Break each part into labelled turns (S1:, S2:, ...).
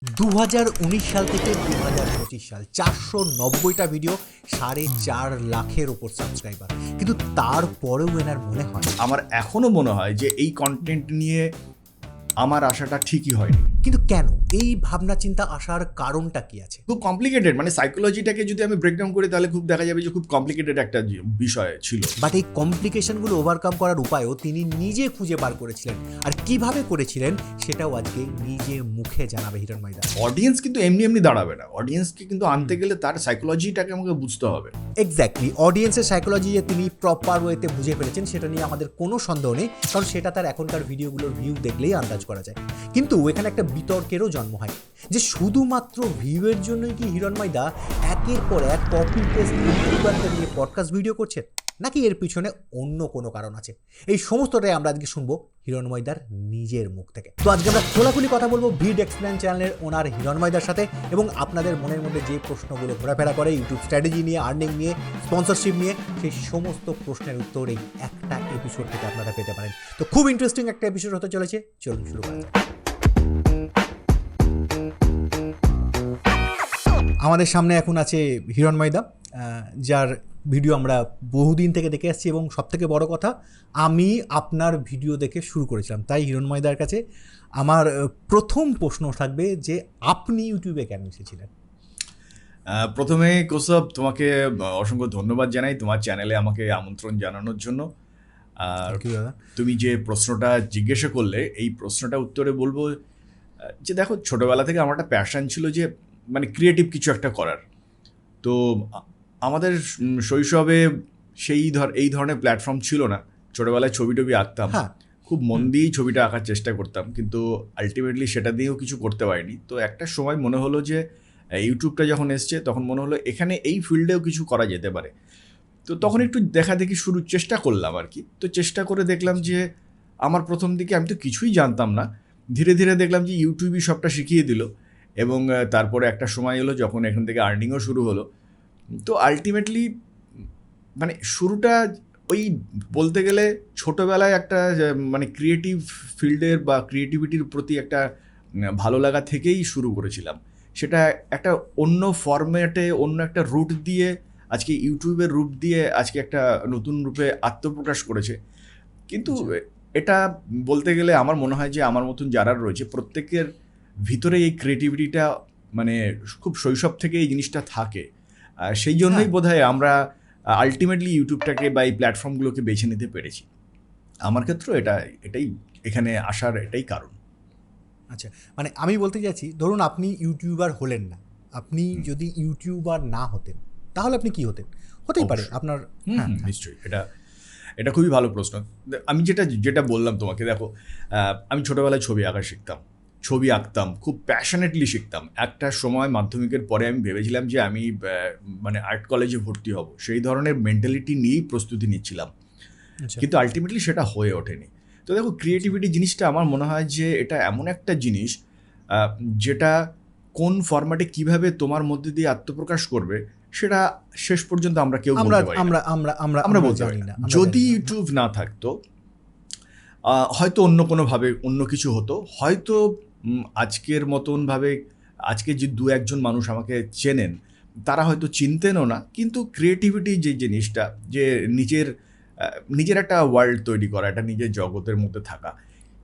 S1: 2019 সাল থেকে 2025 সাল 490টা ভিডিও, 4.5 লাখের ওপর সাবস্ক্রাইবার। কিন্তু তারপরেও এনার মনে হয়,
S2: আমার এখনো মনে হয় যে এই কন্টেন্ট নিয়ে আমার আশাটা ঠিকই হয়নি।
S1: কিন্তু কেন এই ভাবনা চিন্তা আসার কারণটা কি আছে?
S2: খুব কমপ্লিকেটেড, মানে সাইকোলজিটাকে যদি আমি ব্রেকডাউন করি তাহলে খুব দেখা যাবে যে খুব কমপ্লিকেটেড একটা বিষয় ছিল।
S1: বাট এই কমপ্লিকেশনগুলো ওভারকাম করার উপায়ও তিনি নিজে খুঁজে বার করেছিলেন, আর কিভাবে করেছিলেন সেটাও আজকে নিজে মুখে জানাবে হিরণ ময়দা।
S2: অডিয়েন্স কিন্তু এমনি এমনি দাঁড়াবে না, অডিয়েন্সকে কিন্তু আনতে গেলে তার সাইকোলজিটাকে আমাকে বুঝতে হবে।
S1: এক্স্যাক্টলি, অডিয়েন্সের সাইকোলজি যে তিনি প্রপার ওয়েতে বুঝে ফেলেছেন সেটা নিয়ে আমাদের কোনো সন্দেহ নেই, কারণ সেটা তার এখনকার ভিডিওগুলোর ভিউ দেখলেই আন্দাজ করা যায়। কিন্তু এখানে একটা বিতর্কেরও জন্ম হয় যে শুধুমাত্র ভিউয়ের জন্যই কি হিরণ ময়দা একের পর এক কপি পেস্ট ইউটিউবারদের নিয়ে পডকাস্ট ভিডিও করছেন, নাকি এর পিছনে অন্য কোনো কারণ আছে? এই সমস্তটাই আমরা আজকে শুনবো হিরণ ময়দার নিজের মুখ থেকে। তো আজকে আমরা খোলাখুলি কথা বলবো ভিড এক্সপ্লেন চ্যানেলের ওনার হিরণ ময়দার সাথে, এবং আপনাদের মনের মধ্যে যে প্রশ্নগুলো ঘোরাফেরা করে ইউটিউব স্ট্র্যাটেজি নিয়ে, আর্নিং নিয়ে, স্পন্সরশিপ নিয়ে, সেই সমস্ত প্রশ্নের উত্তর এই একটা এপিসোড থেকে আপনারা পেতে পারেন। তো খুব ইন্টারেস্টিং একটা এপিসোড হতে চলেছে, চলুন শুরু করা যাক। আমাদের সামনে এখন আছে হিরণ ময়দা, যার ভিডিও আমরা বহুদিন থেকে দেখে আসছি, এবং সবথেকে বড় কথা আমি আপনার ভিডিও দেখে শুরু করেছিলাম। তাই হিরণ ময়দার কাছে আমার প্রথম প্রশ্ন থাকবে যে আপনি ইউটিউবে কেন এসেছিলেন?
S2: প্রথমে কৌসব, তোমাকে অসংখ্য ধন্যবাদ জানাই তোমার চ্যানেলে আমাকে আমন্ত্রণ জানানোর জন্য। আর তুমি যে প্রশ্নটা জিজ্ঞাসা করলে, এই প্রশ্নটা উত্তরে বলবো যে দেখো, ছোটোবেলা থেকে আমার একটা প্যাশন ছিল যে মানে ক্রিয়েটিভ কিছু একটা করার। তো আমাদের শৈশবে এই ধরনের প্ল্যাটফর্ম ছিল না। ছোটোবেলায় ছবি টবি আঁকতাম, খুব মন দিয়েই ছবিটা আঁকার চেষ্টা করতাম, কিন্তু আলটিমেটলি সেটা দিয়েও কিছু করতে পারিনি। তো একটা সময় মনে হলো যে ইউটিউবটা যখন এসছে তখন মনে হলো এখানে এই ফিল্ডেও কিছু করা যেতে পারে। তো তখন একটু দেখি চেষ্টা করলাম আর কি। তো চেষ্টা করে দেখলাম যে আমার প্রথম দিকে আমি তো কিছুই জানতাম না, ধীরে ধীরে দেখলাম যে ইউটিউবই সবটা শিখিয়ে দিল, এবং তারপরে একটা সময় এলো যখন এখান থেকে আর্নিংও শুরু হলো। তো আলটিমেটলি মানে শুরুটা ওই বলতে গেলে ছোটোবেলায় একটা মানে ক্রিয়েটিভ ফিল্ডের বা ক্রিয়েটিভিটির প্রতি একটা ভালো লাগা থেকেই শুরু করেছিলাম। সেটা একটা অন্য ফরম্যাটে, অন্য একটা রুট দিয়ে আজকে ইউটিউবের রূপ দিয়ে আজকে একটা নতুন রূপে আত্মপ্রকাশ করেছে। কিন্তু এটা বলতে গেলে আমার মনে হয় যে আমার মতন যারা রয়েছে প্রত্যেকের ভিতরে এই ক্রিয়েটিভিটিটা মানে খুব শৈশব থেকে এই জিনিসটা থাকে। সেই জন্যই বোধহয় আমরা আলটিমেটলি ইউটিউবটাকে বা এই প্ল্যাটফর্মগুলোকে বেছে নিতে পেরেছি। আমার ক্ষেত্রে এটাই এখানে আসার এটাই কারণ।
S1: আচ্ছা, মানে আমি বলতে চাইছি, ধরুন আপনি ইউটিউবার হলেন না, আপনি যদি ইউটিউবার না হতেন তাহলে আপনি কি হতেন? হতেই পারে আপনার।
S2: নিশ্চয়ই, এটা খুবই ভালো প্রশ্ন। আমি যেটা বললাম তোমাকে, দেখো আমি ছোটোবেলায় ছবি আঁকতাম, খুব প্যাশনেটলি শিখতাম। একটা সময় মাধ্যমিকের পরে আমি ভেবেছিলাম যে আমি মানে আর্ট কলেজে ভর্তি হব, সেই ধরনের মেন্টালিটি নিয়েই প্রস্তুতি নিচ্ছিলাম, কিন্তু আলটিমেটলি সেটা হয়ে ওঠেনি। তো দেখো, ক্রিয়েটিভিটি জিনিসটা আমার মনে হয় যে এটা এমন একটা জিনিস যেটা কোন ফরম্যাটে কিভাবে তোমার মধ্যে দিয়ে আত্মপ্রকাশ করবে সেটা শেষ পর্যন্ত আমরা কেউ বলতে পারি না, আমরা বলতে পারি না। যদি ইউটিউব না থাকতো হয়তো অন্য কোনোভাবে অন্য কিছু হতো, হয়তো আজকের মতনভাবে আজকে যে দু একজন মানুষ আমাকে চেনেন তারা হয়তো চিনতেনও না, কিন্তু ক্রিয়েটিভিটি যে জিনিসটা, যে নিজের একটা ওয়ার্ল্ড তৈরি করা, একটা নিজের জগতের মধ্যে থাকা,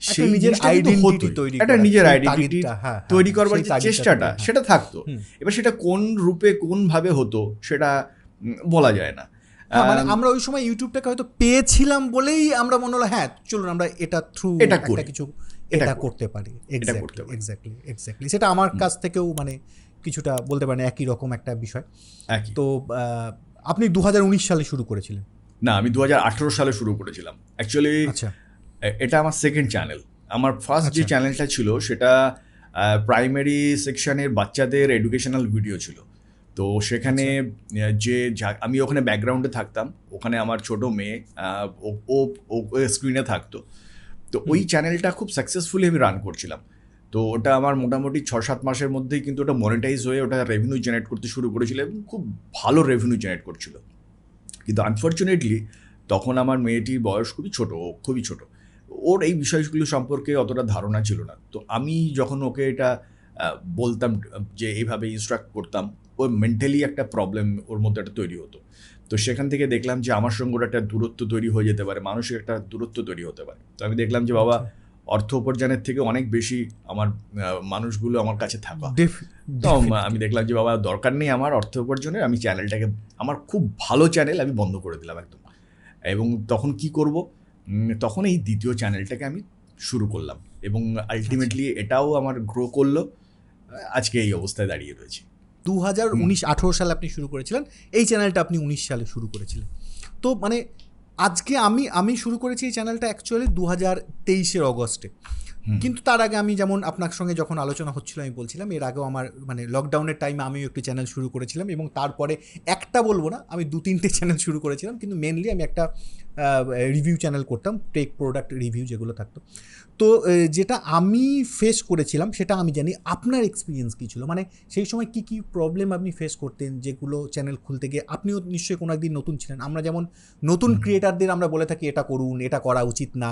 S2: সেই নিজের আইডেন্টিটি তৈরি করবার যে চেষ্টাটা সেটা থাকতো। এবার সেটা কোন রূপে কোনভাবে হতো সেটা বলা যায় না।
S1: মানে আমরা ওই সময় ইউটিউবটাকে হয়তো পেয়েছিলাম বলেই আমরা মনে হলো হ্যাঁ চলুন আমরা এটা থ্রু একটা কিছু এটা করতে পারি। এক্স্যাক্টলি সেটা আমার কাছ থেকেও মানে কিছুটা বলতে পারেন একই রকম একটা বিষয়। তো আপনি 2019 সালে শুরু করেছিলেন?
S2: না, আমি 2018 সালে শুরু করেছিলাম অ্যাকচুয়ালি।
S1: আচ্ছা,
S2: এটা আমার সেকেন্ড চ্যানেল। আমার ফার্স্ট যে চ্যানেলটা ছিল সেটা প্রাইমারি সেকশনের বাচ্চাদের এডুকেশনাল ভিডিও ছিল। তো সেখানে আমি ওখানে ব্যাকগ্রাউন্ডে থাকতাম, ওখানে আমার ছোট মেয়ে ও স্ক্রিনে থাকতো। তো ওই চ্যানেলটা খুব সাকসেসফুলি আমি রান করছিলাম। তো ওটা আমার মোটামুটি 6-7 মাসের মধ্যেই কিন্তু ওটা মনিটাইজ হয়ে ওটা রেভিনিউ জেনারেট করতে শুরু করেছিল, এবং খুব ভালো রেভিনিউ জেনারেট করছিল। কিন্তু আনফর্চুনেটলি তখন আমার মেয়েটির বয়স খুবই ছোট, ওর এই বিষয়গুলো সম্পর্কে অতটা ধারণা ছিল না। তো আমি যখন ওকে এটা বলতাম, যে এইভাবে ইনস্ট্রাক্ট করতাম, ওর মেন্টালি একটা প্রবলেম ওর মধ্যে একটা তৈরি হতো। তো সেখান থেকে দেখলাম যে আমার সঙ্গে ওর একটা দূরত্ব তৈরি হয়ে যেতে পারে, মানসিক একটা দূরত্ব তৈরি হতে পারে। তো আমি দেখলাম যে বাবা অর্থ উপার্জনের থেকে অনেক বেশি আমার মানুষগুলো আমার কাছে থাকা। তো আমি দেখলাম যে বাবা দরকার নেই আমার অর্থ উপার্জনের, আমি চ্যানেলটাকে, আমার খুব ভালো চ্যানেল, আমি বন্ধ করে দিলাম একদম। এবং তখন কি করব, তখন এই দ্বিতীয় চ্যানেলটাকে আমি শুরু করলাম এবং আলটিমেটলি এটাও আমার গ্রো করলো, আজকে এই অবস্থায় দাঁড়িয়ে রয়েছে।
S1: 2018 সালে আপনি শুরু করেছিলেন এই চ্যানেলটা, আপনি 19 সালে শুরু করেছিলেন। তো মানে আজকে আমি শুরু করেছি এই চ্যানেলটা অ্যাকচুয়ালি 2023 অগস্টে। কিন্তু তার আগে আমি যেমন আপনার সঙ্গে যখন আলোচনা হচ্ছিল আমি বলছিলাম এর আগেও আমার মানে লকডাউনের টাইমে আমিও একটি চ্যানেল শুরু করেছিলাম এবং তারপরে একটা বলবো না, আমি 2-3টে চ্যানেল শুরু করেছিলাম, কিন্তু মেনলি আমি একটা রিভিউ চ্যানেল করতাম, টেক প্রোডাক্ট রিভিউ যেগুলো থাকতো। তো যেটা আমি ফেস করেছিলাম সেটা আমি জানি, আপনার এক্সপিরিয়েন্স কী ছিল, মানে সেই সময় কী কী প্রবলেম আপনি ফেস করতেন, যেগুলো চ্যানেল খুলতে গিয়ে আপনিও নিশ্চয়ই কোনো একদিন নতুন ছিলেন। আমরা যেমন নতুন ক্রিয়েটারদের আমরা বলে থাকি এটা করুন, এটা করা উচিত না,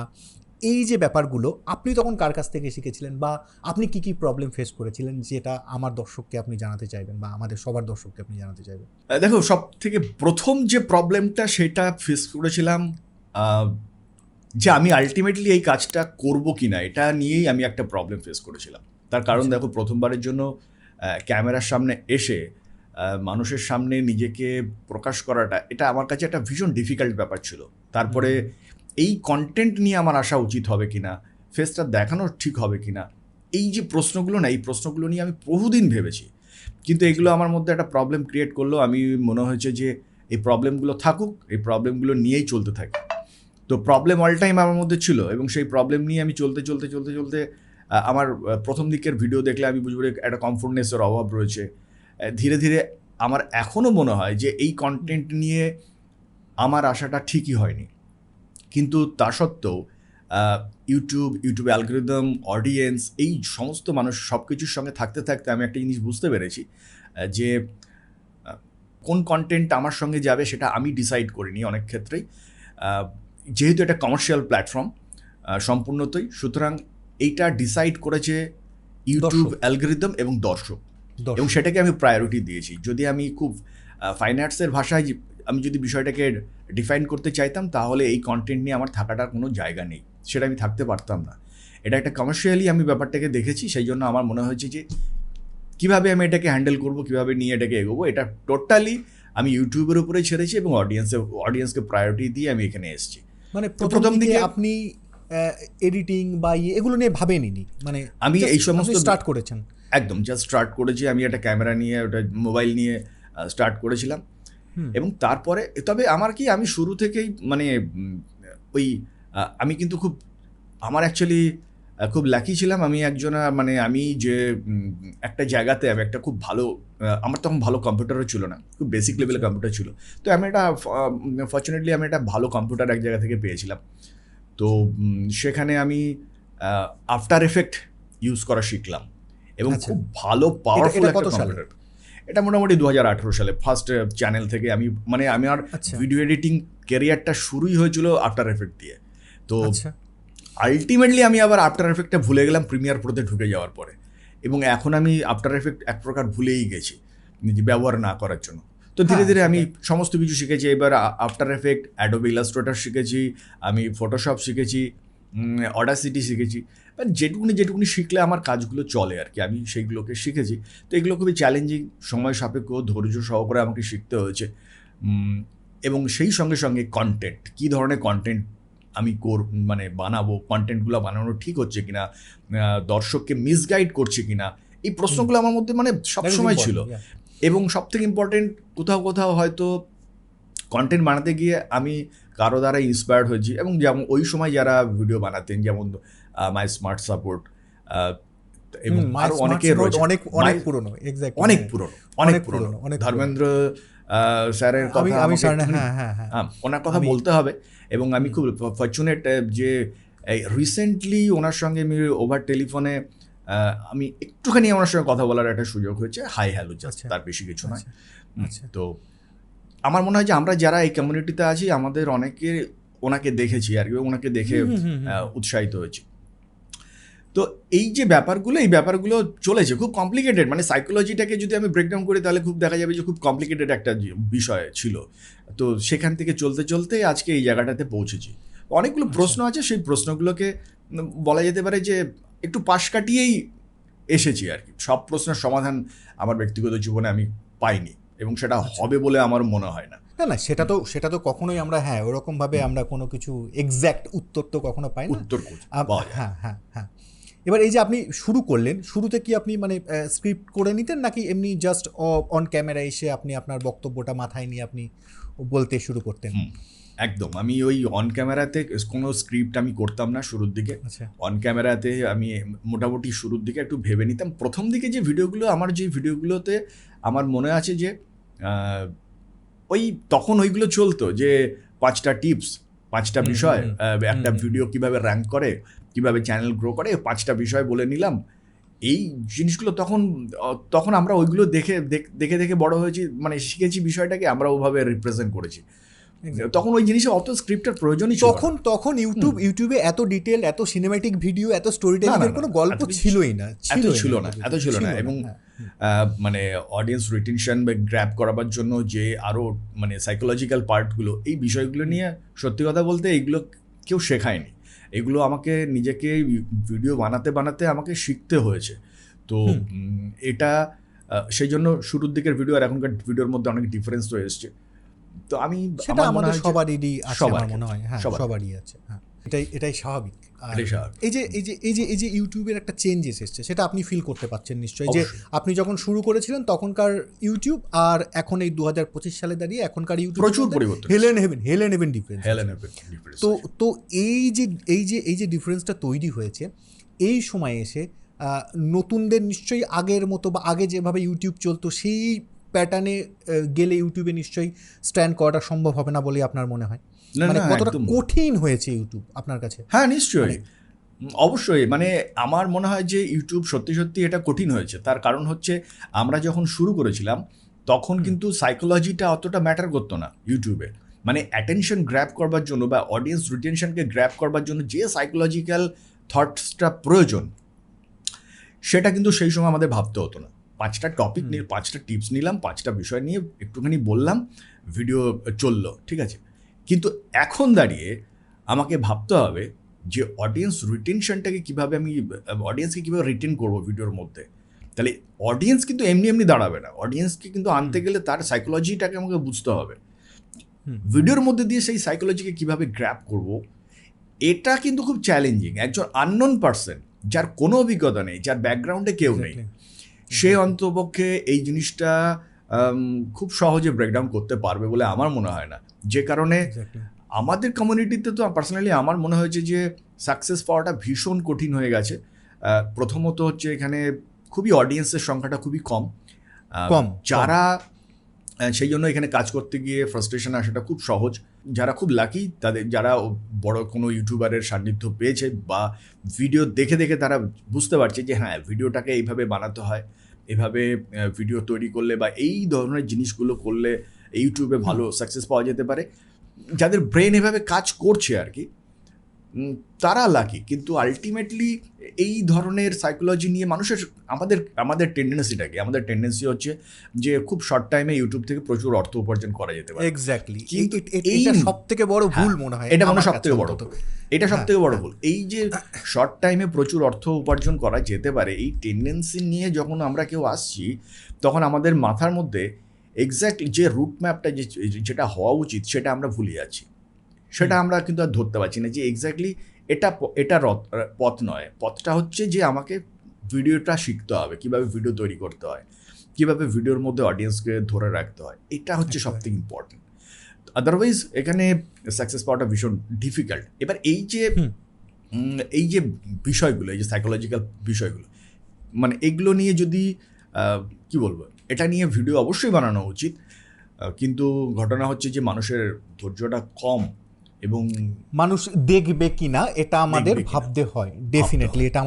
S1: এই যে ব্যাপারগুলো আপনি তখন কার কাছ থেকে শিখেছিলেন বা আপনি কী কী প্রবলেম ফেস করেছিলেন, যেটা আমার দর্শককে আপনি জানাতে চাইবেন বা আমাদের সবার দর্শককে আপনি জানাতে চাইবেন?
S2: দেখো, সব থেকে প্রথম যে প্রবলেমটা সেটা ফেস করেছিলাম, যে আমি আলটিমেটলি এই কাজটা করব কি না, এটা নিয়েই আমি একটা প্রবলেম ফেস করেছিলাম। তার কারণ দেখো, প্রথমবারের জন্য ক্যামেরার সামনে এসে মানুষের সামনে নিজেকে প্রকাশ করাটা, এটা আমার কাছে একটা ভীষণ ডিফিকাল্ট ব্যাপার ছিল। তারপরে এই কন্টেন্ট নিয়ে আমার আসা উচিত হবে কিনা, ফেসটা দেখানো ঠিক হবে কিনা, এই যে প্রশ্নগুলো না, এই প্রশ্নগুলো নিয়ে আমি বহুদিন ভেবেছি, কিন্তু এগুলো আমার মধ্যে একটা প্রবলেম ক্রিয়েট করলো। আমি মনে হয়েছে যে এই প্রবলেমগুলো থাকুক, এই প্রবলেমগুলো নিয়েই চলতে থাকি। তো প্রবলেম অল টাইম আমার মধ্যে ছিল এবং সেই প্রবলেম নিয়ে আমি চলতে চলতে চলতে চলতে আমার প্রথম দিকের ভিডিও দেখলে আমি বুঝবো একটা কমফোর্টনেসের অভাব রয়েছে। ধীরে ধীরে আমার এখনও মনে হয় যে এই কন্টেন্ট নিয়ে আমার আশাটা ঠিকই হয়নি, কিন্তু তা সত্ত্বেও ইউটিউব অ্যালগরিদম, অডিয়েন্স, এই সমস্ত মানুষ সব কিছুর সঙ্গে থাকতে থাকতে আমি একটা জিনিস বুঝতে পেরেছি, যে কোন কন্টেন্ট আমার সঙ্গে যাবে সেটা আমি ডিসাইড করিনি অনেক ক্ষেত্রেই। যেহেতু এটা কমার্শিয়াল প্ল্যাটফর্ম সম্পূর্ণতই, সুতরাং এইটা ডিসাইড করেছে ইউটিউব অ্যালগরিদম এবং দর্শক, এবং সেটাকে আমি প্রায়োরিটি দিয়েছি। যদি আমি খুব ফাইন আর্টসের ভাষায় আমি যদি বিষয়টাকে ডিফাইন করতে চাইতাম, তাহলে এই কন্টেন্ট নিয়ে আমার থাকাটার কোনো জায়গা নেই, সেটা আমি থাকতে পারতাম না। এটা একটা কমার্শিয়ালি আমি ব্যাপারটাকে দেখেছি, সেই জন্য আমার মনে হয়েছে যে কীভাবে আমি এটাকে হ্যান্ডেল করবো, কীভাবে নিয়ে এটাকে এগোবো, এটা টোটালি আমি ইউটিউবের উপরে ছেড়েছি এবং অডিয়েন্সকে প্রায়োরিটি দিয়ে আমি এখানে এসেছি।
S1: মানে প্রথম দিকে আপনি এডিটিং বা এগুলো নিয়ে ভাবেননি, মানে
S2: আমি এই সমস্ত
S1: স্টার্ট করেছেন?
S2: একদম জাস্ট স্টার্ট করেছি, আমি একটা ক্যামেরা নিয়ে, ওটা মোবাইল নিয়ে স্টার্ট করেছিলাম। এবং তারপরে তবে আমার কি, আমি শুরু থেকেই মানে ওই আমি কিন্তু খুব, আমার অ্যাকচুয়ালি খুব লাকি ছিলাম। আমি একজন মানে আমি যে একটা জায়গাতে, আমি একটা খুব ভালো, আমার তখন ভালো কম্পিউটারও ছিল না, খুব বেসিক লেভেলের কম্পিউটার ছিল। তো আমি একটা ফর্চুনেটলি আমি একটা ভালো কম্পিউটার এক জায়গা থেকে পেয়েছিলাম। তো সেখানে আমি আফটার এফেক্ট ইউজ করা শিখলাম এবং খুব ভালো পাওয়ারফুল একটা কম্পিউটার। এটা মোটামুটি 2018 সালে ফার্স্ট চ্যানেল থেকে আমি, মানে আমি আর ভিডিও এডিটিং ক্যারিয়ারটা শুরুই হয়েছিল আফটার এফেক্ট দিয়ে। তো আলটিমেটলি আমি আবার আফটার এফেক্টটা ভুলে গেলাম প্রিমিয়ার প্রোতে ঢুকে যাওয়ার পরে, এবং এখন আমি আফটার এফেক্ট এক প্রকার ভুলেই গেছি ব্যবহার না করার জন্য। তো ধীরে ধীরে আমি সমস্ত কিছু শিখেছি। এবার আফটার এফেক্ট, অ্যাডোবি ইলাস্ট্রেটর শিখেছি, আমি ফটোশপ শিখেছি, অডাসিটি শিখেছি। যেটুকুনি শিখলে আমার কাজগুলো চলে আর কি, আমি সেইগুলোকে শিখেছি। তো এগুলো খুবই চ্যালেঞ্জিং, সময় সাপেক্ষ, ধৈর্য সহকারে আমাকে শিখতে হয়েছে। এবং সেই সঙ্গে সঙ্গে কন্টেন্ট, কী ধরনের কন্টেন্ট আমি মানে বানাবো, কন্টেন্টগুলো বানানো ঠিক হচ্ছে কিনা, দর্শককে মিসগাইড করছে কিনা, এই প্রশ্নগুলো আমার মধ্যে মানে সবসময় ছিল। এবং সবথেকে ইম্পর্টেন্ট, কোথাও হয়তো কন্টেন্ট বানাতে গিয়ে আমি কারো দ্বারা ইন্সপায়ার্ড হয়েছি, এবং যেমন ওই সময় যারা ভিডিও বানাতেন, যেমন মাই স্মার্ট সাপোর্ট, এবং আরও অনেকে রয়েছে, অনেক পুরনো ধর্মেন্দ্র স্যারের কথা, ওনার কথা বলতে হবে। এবং আমি খুব ফর্চুনেট যে রিসেন্টলি ওনার সঙ্গে আমি ওভার টেলিফোনে আমি একটুখানি ওনার সঙ্গে কথা বলার একটা সুযোগ হয়েছে, হাই হ্যালো জাস্ট, তার বেশি কিছু নয়। তো আমার মনে হয় যে আমরা যারা এই কমিউনিটিতে আছি, আমাদের অনেকে ওনাকে দেখেছি আর কি, ওনাকে দেখে উৎসাহিত হয়েছি। তো এই যে ব্যাপারগুলো, এই ব্যাপারগুলো চলেছে খুব কমপ্লিকেটেড, মানে সাইকোলজিটাকে যদি আমি ব্রেকডাউন করি তাহলে খুব দেখা যাবে যে খুব কমপ্লিকেটেড একটা বিষয় ছিল। তো সেখান থেকে চলতে চলতে আজকে এই জায়গাটাতে পৌঁছেছি। অনেকগুলো প্রশ্ন আছে, সেই প্রশ্নগুলোকে বলা যেতে পারে যে একটু পাশ কাটিয়েই এসেছি আর কি। সব প্রশ্নের সমাধান আমার ব্যক্তিগত জীবনে আমি পাইনি, এবং সেটা হবে বলে আমার মনে হয় না।
S1: না না, সেটা তো কখনোই আমরা, হ্যাঁ, ওরকমভাবে আমরা কোনো কিছু এক্স্যাক্ট উত্তর তো কখনো পাই না।
S2: উত্তর পাওয়া যায়।
S1: হ্যাঁ হ্যাঁ হ্যাঁ। এবার এই যে আপনি শুরু করলেন, শুরুতে কি আপনি মানে স্ক্রিপ্ট করে নিতেন, নাকি এমনি জাস্ট অন ক্যামেরা এসে আপনি আপনার বক্তব্যটা মাথায় নিয়ে আপনি বলতে শুরু করতেন?
S2: একদম, আমি ওই অন ক্যামেরাতে কোনো স্ক্রিপ্ট আমি করতাম না শুরুর দিকে।
S1: আচ্ছা।
S2: অন ক্যামেরাতে আমি মোটামুটি শুরুর দিকে একটু ভেবে নিতাম। প্রথম দিকে যে ভিডিওগুলোতে আমার মনে আছে যে ওই তখন ওইগুলো চলতো যে 5টা টিপস, 5টা বিষয়, একটা ভিডিও কিভাবে র্যাঙ্ক করে, কিভাবে চ্যানেল গ্রো করে, 5টা বিষয় বলে নিলাম। এই জিনিসগুলো তখন আমরা ওইগুলো দেখে দেখে দেখে বড় হয়েছি, মানে শিখেছি বিষয়টাকে, আমরা ওভাবে রিপ্রেজেন্ট করেছি। তখন ওই জিনিসে অত স্ক্রিপ্টের প্রয়োজনই ছিল না।
S1: তখন ইউটিউবে এত ডিটেল, এত সিনেম্যাটিক ভিডিও, এত স্টোরি টেলিংয়ের কোনো গল্প ছিলই না,
S2: এত ছিল না। এবং মানে অডিয়েন্স রিটেনশন বা গ্র্যাব করাবার জন্য যে আরো মানে সাইকোলজিক্যাল পার্টগুলো, এই বিষয়গুলো নিয়ে সত্যি কথা বলতে এইগুলো কেউ শেখায়নি। এগুলো আমাকে নিজেকে ভিডিও বানাতে আমাকে শিখতে হয়েছে। তো এটা সেই জন্য শুরুর দিকের ভিডিও আর এখনকার ভিডিওর মধ্যে অনেক ডিফারেন্স তো এসছে। তো আমি,
S1: সেটা আমাদের সবারই আছে, আমার মনে হয়, হ্যাঁ, সবারই আছে। হ্যাঁ, এটাই স্বাভাবিক। এই যে ইউটিউবের একটা চেঞ্জেস এসছে, সেটা আপনি ফিল করতে পারছেন নিশ্চয়ই, যে আপনি যখন শুরু করেছিলেন তখনকার ইউটিউব আর এখন এই 2025 সালে দাঁড়িয়ে এখনকার ইউটিউব
S2: প্রচুর পরিবর্তন,
S1: হেল এন্ড হেভেন ডিফারেন্স। তো এই যে ডিফারেন্সটা তৈরি হয়েছে, এই সময়ে এসে নতুনদের নিশ্চয়ই আগের মতো বা আগে যেভাবে ইউটিউব চলতো সেই প্যাটার্নে গেলে ইউটিউবে নিশ্চয়ই স্ট্যান্ড করাটা সম্ভব হবে না বলে আপনার মনে হয়? মানে কতটা কঠিন হয়েছে ইউটিউব আপনার কাছে?
S2: হ্যাঁ, নিশ্চয়ই, অবশ্যই। মানে আমার মনে হয় যে ইউটিউব সত্যি এটা কঠিন হয়েছে। তার কারণ হচ্ছে, আমরা যখন শুরু করেছিলাম তখন কিন্তু সাইকোলজিটা অতটা ম্যাটার করতো না ইউটিউবে। মানে অ্যাটেনশন গ্র্যাব করবার জন্য বা অডিয়েন্স রিটেনশনকে গ্র্যাব করবার জন্য যে সাইকোলজিক্যাল থটসটা প্রয়োজন, সেটা কিন্তু সেই সময় আমাদের ভাবতে হতো না। 5টা টপিক নিয়ে 5টা টিপস নিলাম, 5টা বিষয় নিয়ে একটুখানি বললাম, ভিডিও চললো, ঠিক আছে। কিন্তু এখন দাঁড়িয়ে আমাকে ভাবতে হবে যে অডিয়েন্স রিটেনশনটাকে কীভাবে অডিয়েন্সকে কীভাবে রিটেন করবো ভিডিওর মধ্যে। তাহলে অডিয়েন্স কিন্তু এমনি দাঁড়াবে না, অডিয়েন্সকে কিন্তু আনতে গেলে তার সাইকোলজিটাকে আমাকে বুঝতে হবে। ভিডিওর মধ্যে দিয়ে সেই সাইকোলজিকে কীভাবে গ্র্যাব করব, এটা কিন্তু খুব চ্যালেঞ্জিং। একজন আননোন পার্সন, যার কোনো অভিজ্ঞতা নেই, যার ব্যাকগ্রাউন্ডে কেউ নেই, সে অন্তপক্ষে এই জিনিসটা খুব সহজে ব্রেকডাউন করতে পারবে বলে আমার মনে হয় না। যে কারণে আমাদের কমিউনিটিতে তো পার্সোনালি আমার মনে হয়েছে যে সাকসেস পাওয়াটা ভীষণ কঠিন হয়ে গেছে। প্রথমত হচ্ছে, এখানে খুবই অডিয়েন্সের সংখ্যাটা খুবই কম, যারা সেই জন্য এখানে কাজ করতে গিয়ে ফ্রাস্ট্রেশন আসাটা খুব সহজ। যারা খুব লাকি, যারা বড় কোনো ইউটিউবারের সান্নিধ্য পেয়েছে বা ভিডিও দেখে দেখে তারা বুঝতে পারছে যে হ্যাঁ, ভিডিওটাকে এইভাবে বানাতে হয়, এভাবে ভিডিও তৈরি করলে বা এই ধরনের জিনিসগুলো করলে ইউটিউবে ভালো সাকসেস পাওয়া যেতে পারে, যাদের ব্রেন এভাবে কাজ করছে আর কি, তারা লাকি। কিন্তু আলটিমেটলি এই ধরনের সাইকোলজি নিয়ে আমাদের টেন্ডেন্সি হচ্ছে যে খুব শর্ট টাইমে ইউটিউব থেকে প্রচুর অর্থ উপার্জন করা যেতে পারে।
S1: এক্স্যাক্টলি, কিন্তু এটা সবথেকে বড় ভুল মনে হয়।
S2: এটা সবথেকে বড় ভুল। এটা সবথেকে বড় ভুল। এই যে শর্ট টাইমে প্রচুর অর্থ উপার্জন করা যেতে পারে, এই টেন্ডেন্সি নিয়ে যখন আমরা কেউ আসছি, তখন আমাদের মাথার মধ্যে এক্স্যাক্টলি যে রুট ম্যাপটা যেটা হওয়া উচিত, সেটা আমরা ভুলে যাচ্ছি। সেটা আমরা কিন্তু আর ধরতে পারছি না যে এক্স্যাক্টলি এটা পথ নয়। পথটা হচ্ছে যে আমাকে ভিডিওটা শিখতে হবে, কীভাবে ভিডিও তৈরি করতে হয়, কীভাবে ভিডিওর মধ্যে অডিয়েন্সকে ধরে রাখতে হয়। এটা হচ্ছে সবথেকে ইম্পর্টেন্ট। আদারওয়াইজ এখানে সাকসেস পাওয়াটা ভীষণ ডিফিকাল্ট। এবার এই যে বিষয়গুলো, এই যে সাইকোলজিক্যাল বিষয়গুলো, মানে এগুলো নিয়ে যদি কি বলবো, এটা নিয়ে ভিডিও অবশ্যই বানানো উচিত, কিন্তু ঘটনা হচ্ছে যে মানুষের ধৈর্যটা কম। এবং
S1: মানুষ দেখবে কিনা এটা আমাদের
S2: দেখবে কিনা।
S1: ভাবতে হয়, ডেফিনেটলি এটা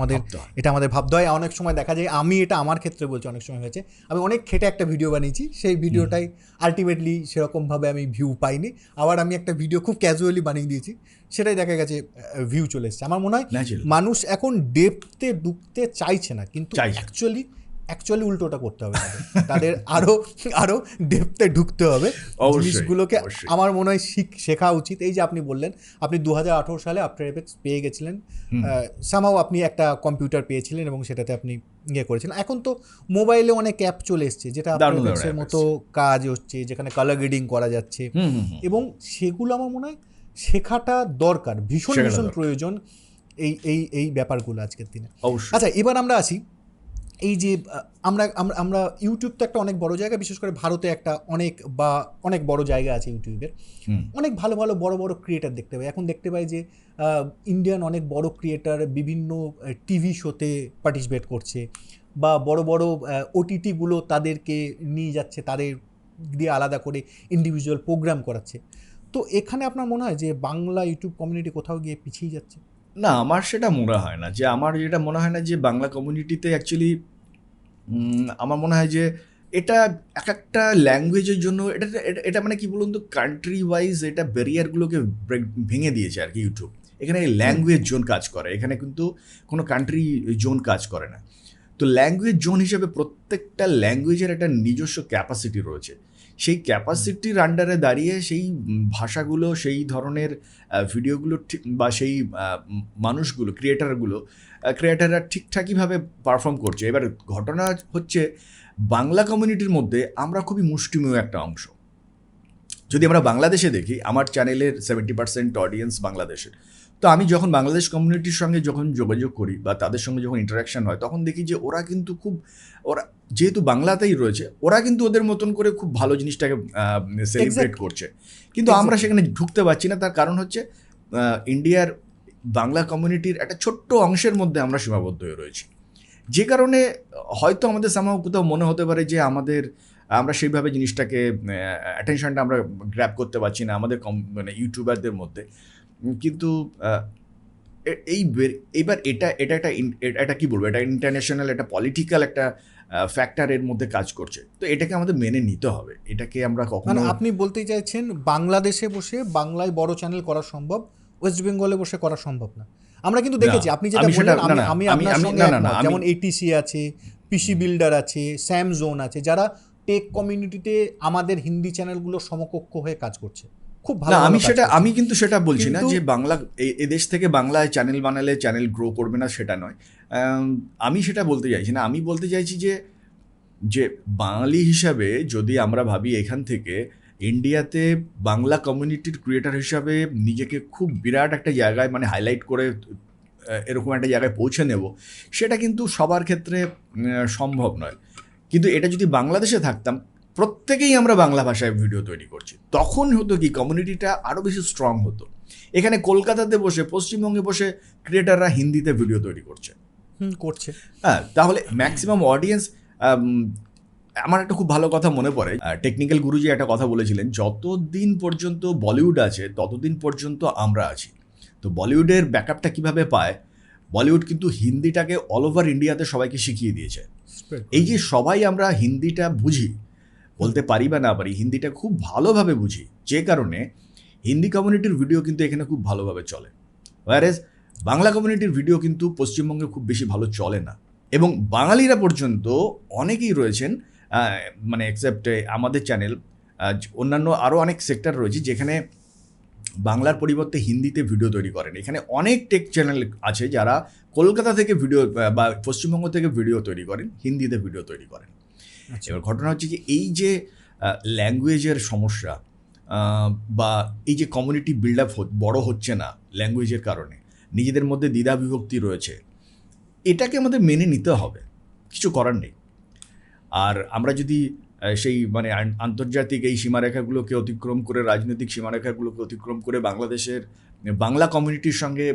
S1: আমাদের ভাবতে হয়। অনেক সময় দেখা যায়, আমি এটা আমার ক্ষেত্রে বলছি, অনেক সময় হয়েছে আমি অনেক খেটে একটা ভিডিও বানিয়েছি, সেই ভিডিওটাই আলটিমেটলি সেরকমভাবে আমি ভিউ পাইনি। আবার আমি একটা ভিডিও খুব ক্যাজুয়ালি বানিয়ে দিয়েছি, সেটাই দেখা গেছে ভিউ চলে এসেছে। আমার মনে হয়
S2: Naturally।
S1: মানুষ এখন ডেপথে ঢুকতে চাইছে না, কিন্তু
S2: চাইছে।
S1: অ্যাকচুয়ালি উল্টোটা করতে হবে তাদের আরো ডেপথে ঢুকতে হবে
S2: অবশ্যই,
S1: জিনিসগুলোকে।
S2: অবশ্যই।
S1: আমার মনে হয় শেখা উচিত। এই যে আপনি বললেন আপনি 2018 সালে আফটার এফেক্টস পেয়ে গেছিলেন, সামহাও আপনি একটা কম্পিউটার পেয়েছিলেন এবং সেটাতে আপনি ইয়ে করেছিলেন। এখন তো মোবাইলে অনেক অ্যাপ চলে এসছে যেটা আফটার
S2: দারুণ
S1: এফেক্টসের
S2: দারুণ
S1: মতো কাজ হচ্ছে, যেখানে কালার গ্রেডিং করা যাচ্ছে, এবং সেগুলো আমার মনে হয় শেখাটা দরকার, ভীষণ
S2: শেখাটা
S1: ভীষণ
S2: দরকার।
S1: প্রয়োজন এই ব্যাপারগুলো আজকের দিনে।
S2: অবশ্যই।
S1: আচ্ছা, এবার আমরা আসি এই যে আমরা আমরা আমরা ইউটিউব তো একটা অনেক বড় জায়গা, বিশেষ করে ভারতে একটা অনেক বড় জায়গা আছে ইউটিউবের। অনেক ভালো ভালো বড় বড় ক্রিয়েটার দেখতে পাই। এখন দেখতে পাই যে ইন্ডিয়ান অনেক বড় ক্রিয়েটার বিভিন্ন টিভি শোতে পার্টিসিপেট করছে, বা বড় বড় ওটিটিগুলো তাদেরকে নিয়ে যাচ্ছে, তাদের দিয়ে আলাদা করে ইন্ডিভিজুয়াল প্রোগ্রাম করাচ্ছে। তো এখানে আপনার মনে হয় যে বাংলা ইউটিউব কমিউনিটি কোথাও গিয়ে পিছিয়ে যাচ্ছে?
S2: না, আমার সেটা মনে হয় না। আমার যেটা মনে হয় না যে বাংলা কমিউনিটিতে অ্যাকচুয়ালি আমার মনে হয় যে এটা এক একটা ল্যাঙ্গুয়েজের জন্য এটা এটা এটা মানে কি বলুন তো, কান্ট্রি ওয়াইজ এটা ব্যারিয়ারগুলোকে ভেঙে দিয়েছে আর কি ইউটিউব। এখানে ল্যাঙ্গুয়েজ জোন কাজ করে, এখানে কিন্তু কোনো কান্ট্রি জোন কাজ করে না। তো ল্যাঙ্গুয়েজ জোন হিসেবে প্রত্যেকটা ল্যাঙ্গুয়েজের একটা নিজস্ব ক্যাপাসিটি রয়েছে। সেই ক্যাপাসিটির আন্ডারে দাঁড়িয়ে সেই ভাষাগুলো, সেই ধরনের ভিডিওগুলো ঠিক, বা সেই মানুষগুলো, ক্রিয়েটাররা ঠিকঠাকইভাবে পারফর্ম করছে। এবার ঘটনা হচ্ছে বাংলা কমিউনিটির মধ্যে আমরা খুবই মুষ্টিমেয় একটা অংশ। যদি আমরা বাংলাদেশে দেখি, আমার চ্যানেলের 70% অডিয়েন্স বাংলাদেশের। তো আমি যখন বাংলাদেশ কমিউনিটির সঙ্গে যখন যোগাযোগ করি বা তাদের সঙ্গে যখন ইন্টারাকশন হয়, তখন দেখি যে ওরা কিন্তু ওরা যেহেতু বাংলাতেই রয়েছে, ওরা কিন্তু ওদের মতন করে খুব ভালো জিনিসটাকে সেলিব্রেট করছে। কিন্তু আমরা সেখানে ঢুকতে পারছি না। তার কারণ হচ্ছে ইন্ডিয়ার বাংলা কমিউনিটির একটা ছোট্ট অংশের মধ্যে আমরা সীমাবদ্ধ হয়ে রয়েছি, যে কারণে হয়তো আমাদের সামহাও কোথাও মনে হতে পারে যে আমরা সেইভাবে জিনিসটাকে অ্যাটেনশনটা আমরা গ্র্যাব করতে পারছি না আমাদের মানে ইউটিউবারদের মধ্যে। কিন্তু এইবার এটা এটা কি বলবো, এটা ইন্টারন্যাশনাল একটা পলিটিক্যাল একটা ফ্যাক্টরের মধ্যে কাজ করছে। তো এটাকে আমাদের মেনে নিতে হবে। এটাকে আমরা কখনো,
S1: আপনি বলতে চাইছেন বাংলাদেশে বসে বাংলায় বড় চ্যানেল করা সম্ভব, ওয়েস্ট বেঙ্গলে বসে করা সম্ভব না? আমরা কিন্তু দেখেছি, আপনি যেটা বললেন, আমি আপনার সঙ্গে একমত। যেমন এটিসি আছে, পিসি বিল্ডার আছে, স্যাম জোন আছে, যারা টেক কমিউনিটিতে আমাদের হিন্দি চ্যানেলগুলো সমকক্ষ হয়ে কাজ করছে, খুব ভালো।
S2: আমি কিন্তু সেটা বলছি না যে বাংলা এদেশ থেকে বাংলায় চ্যানেল বানালে চ্যানেল গ্রো করবে না, সেটা নয়। আমি সেটা বলতে চাইছি না। আমি বলতে চাইছি যে বাঙালি হিসাবে যদি আমরা ভাবি এখান থেকে ইন্ডিয়াতে বাংলা কমিউনিটির ক্রিয়েটার হিসাবে নিজেকে খুব বিরাট একটা জায়গায় মানে হাইলাইট করে এরকম একটা জায়গায় পৌঁছে নেব, সেটা কিন্তু সবার ক্ষেত্রে সম্ভব নয়। কিন্তু এটা যদি বাংলাদেশে থাকতাম, প্রত্যেকেই আমরা বাংলা ভাষায় ভিডিও তৈরি করছি, তখন হতো কি কমিউনিটিটা আরও বেশি স্ট্রং হতো। এখানে কলকাতাতে বসে, পশ্চিমবঙ্গে বসে ক্রিয়েটাররা হিন্দিতে ভিডিও তৈরি করছে। হ্যাঁ, তাহলে ম্যাক্সিমাম অডিয়েন্স। আমার একটা খুব ভালো কথা মনে পড়ে, টেকনিক্যাল গুরুজি একটা কথা বলেছিলেন, যতদিন পর্যন্ত বলিউড আছে ততদিন পর্যন্ত আমরা আছি। তো বলিউডের ব্যাকআপটা কীভাবে পায়, বলিউড কিন্তু হিন্দিটাকে অল ওভার ইন্ডিয়াতে সবাইকে শিখিয়ে দিয়েছে। এই যে সবাই আমরা হিন্দিটা বুঝি, বলতে পারি বা না পারি, হিন্দিটা খুব ভালোভাবে বুঝি, যে কারণে হিন্দি কমিউনিটির ভিডিও কিন্তু এখানে খুব ভালোভাবে চলে। ওয়ারেজ বাংলা কমিউনিটির ভিডিও কিন্তু পশ্চিমবঙ্গে খুব বেশি ভালো চলে না। এবং বাঙালিরা পর্যন্ত অনেকেই রয়েছেন, মানে এক্সেপ্ট আমাদের চ্যানেল, অন্যান্য আরও অনেক সেক্টর রয়েছে যেখানে বাংলার পরিবর্তে হিন্দিতে ভিডিও তৈরি করেন। এখানে অনেক টেক চ্যানেল আছে যারা কলকাতা থেকে ভিডিও বা পশ্চিমবঙ্গ থেকে ভিডিও তৈরি করেন, হিন্দিতে ভিডিও তৈরি করেন। এবার ঘটনা হচ্ছে যে এই যে ল্যাঙ্গুয়েজের সমস্যা, বা এই যে কমিউনিটি বিল্ড আপ বড় হচ্ছে না ল্যাঙ্গুয়েজের কারণে, নিজেদের মধ্যে দ্বিধা বিভক্তি রয়েছে, এটাকে আমাদের মেনে নিতে হবে, কিছু করার নেই। আর আমরা যদি সেই মানে আন্তর্জাতিক এই সীমারেখাগুলোকে অতিক্রম করে, রাজনৈতিক সীমারেখাগুলোকে অতিক্রম করে বাংলাদেশের বাংলা কমিউনিটির সঙ্গে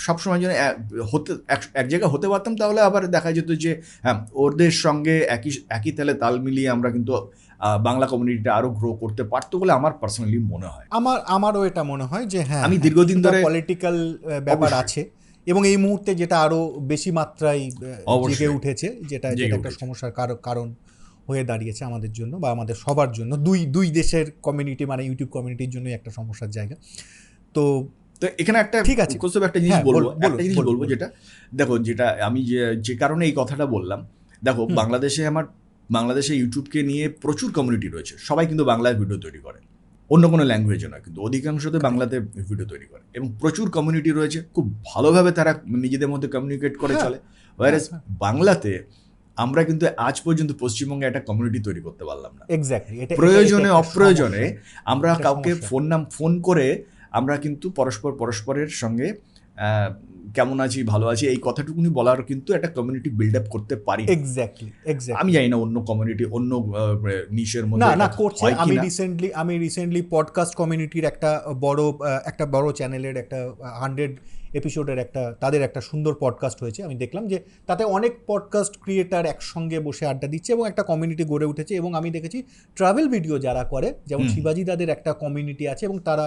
S2: সবসময় যেন হতে এক জায়গায় হতে পারতাম, তাহলে আবার দেখা যেত যে হ্যাঁ ওদের সঙ্গে একই তালে তাল মিলিয়ে আমরা কিন্তু বাংলা কমিউনিটিটা আরো গ্রো করতে পারতো বলে আমার পার্সোনালি মনে হয়।
S1: আমারও এটা মনে হয় যে হ্যাঁ,
S2: আমি দীর্ঘদিন ধরে
S1: পলিটিক্যাল ব্যাপার আছে এবং এই মুহূর্তে যেটা আরো বেশি মাত্রায় জেগে উঠেছে, যেটা একটা সমস্যার কারণ হয়ে দাঁড়িয়েছে আমাদের জন্য বা আমাদের সবার জন্য, দুই দেশের কমিউনিটি মানে ইউটিউব কমিউনিটির জন্য একটা সমস্যার জায়গা। তো
S2: এখানে একটা
S1: ঠিক আছে,
S2: একটা জিনিস বলবো যেটা দেখো, যেটা আমি যে কারণে এই কথাটা বললাম, দেখো বাংলাদেশে ইউটিউবকে নিয়ে প্রচুর কমিউনিটি রয়েছে, সবাই কিন্তু বাংলায় ভিডিও তৈরি করে, অন্য কোনো ল্যাঙ্গুয়েজে নয়, কিন্তু অধিকাংশতে বাংলাতে ভিডিও তৈরি করে এবং প্রচুর কমিউনিটি রয়েছে, খুব ভালোভাবে তারা নিজেদের মধ্যে কমিউনিকেট করে চলে। ওয়ারেস বাংলাতে আমরা কিন্তু আজ পর্যন্ত পশ্চিমবঙ্গে একটা কমিউনিটি তৈরি করতে পারলাম না। প্রয়োজনে অপ্রয়োজনে আমরা কাউকে ফোন করে আমরা কিন্তু পরস্পরের সঙ্গে কেমন আছি, ভালো আছি, এই কথাটুকুনি বলার কিন্তু একটা কমিউনিটি বিল্ড আপ করতে পারি।
S1: এক্স্যাক্টলি
S2: আমি জানি না অন্য কমিউনিটি অন্য নিশের মধ্যে
S1: না করছে। আমি রিসেন্টলি পডকাস্ট কমিউনিটির একটা বড় চ্যানেলের একটা 100 এপিসোডের তাদের একটা সুন্দর পডকাস্ট হয়েছে, আমি দেখলাম যে তাতে অনেক পডকাস্ট ক্রিয়েটার একসঙ্গে বসে আড্ডা দিচ্ছে এবং একটা কমিউনিটি গড়ে উঠেছে। এবং আমি দেখেছি ট্রাভেল ভিডিও যারা করে, যেমন শিবাজি দাদের একটা কমিউনিটি আছে এবং তারা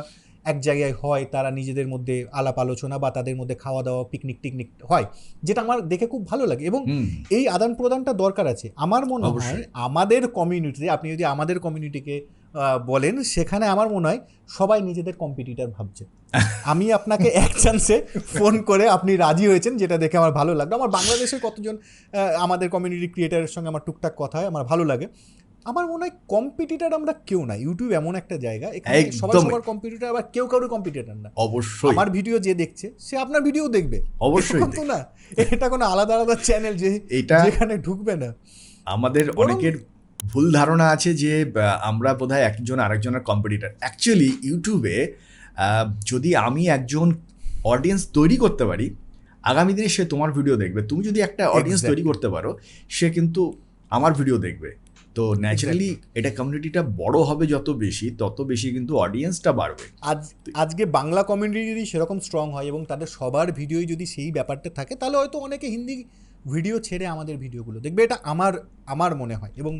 S1: এক জায়গায় হয়, তারা নিজেদের মধ্যে আলাপ আলোচনা বা তাদের মধ্যে খাওয়া দাওয়া পিকনিক হয়, যেটা আমার দেখে খুব ভালো লাগে এবং এই আদান প্রদানটা দরকার আছে। আমার মনে হয় আমাদের কমিউনিটিতে, আপনি যদি আমাদের কমিউনিটিকে বলেন, সেখানে আমার মনে হয় সবাই নিজেদের কম্পিটিটর ভাবছে। আমি আপনাকে এক চান্সে ফোন করে আপনি রাজি হয়েছেন, যেটা দেখে আমার ভালো লাগলো। আমার বাংলাদেশের কতজন আমাদের কমিউনিটি ক্রিয়েটারের সঙ্গে আমার টুকটাক কথা হয়, আমার ভালো লাগে। আমার মনে হয় কম্পিটিটর আমরা কেউ না। ইউটিউব এমন একটা জায়গা, এখানে সবাই সবার কম্পিটিটর, আবার কেউ কারোর কম্পিটিটর না।
S2: অবশ্যই
S1: আমার ভিডিও যে দেখছে সে আপনার ভিডিও দেখবে,
S2: অবশ্যই
S1: তো না এটা কোনো আলাদা চ্যানেল যে যেখানে ঢুকবে না।
S2: আমাদের অনেকের ভুল ধারণা আছে যে আমরা বোধহয় একজন আরেকজনের কম্পিটিটর। অ্যাকচুয়ালি ইউটিউবে যদি আমি একজন অডিয়েন্স তৈরি করতে পারি, আগামী দিনে সে তোমার ভিডিও দেখবে। তুমি যদি একটা অডিয়েন্স তৈরি করতে পারো, সে কিন্তু আমার ভিডিও দেখবে। তো ন্যাচারালি এটা কমিউনিটিটা বড় হবে যত বেশি, তত বেশি কিন্তু অডিয়েন্সটা বাড়বে।
S1: আজকে বাংলা কমিউনিটি যদি সেরকম স্ট্রং হয় এবং তাদের সবার ভিডিওই যদি সেই ব্যাপারটা থাকে, তাহলে হয়তো অনেকে হিন্দি ভিডিও ছেড়ে আমাদের ভিডিওগুলো দেখবে। এটা আমার মনে হয় এবং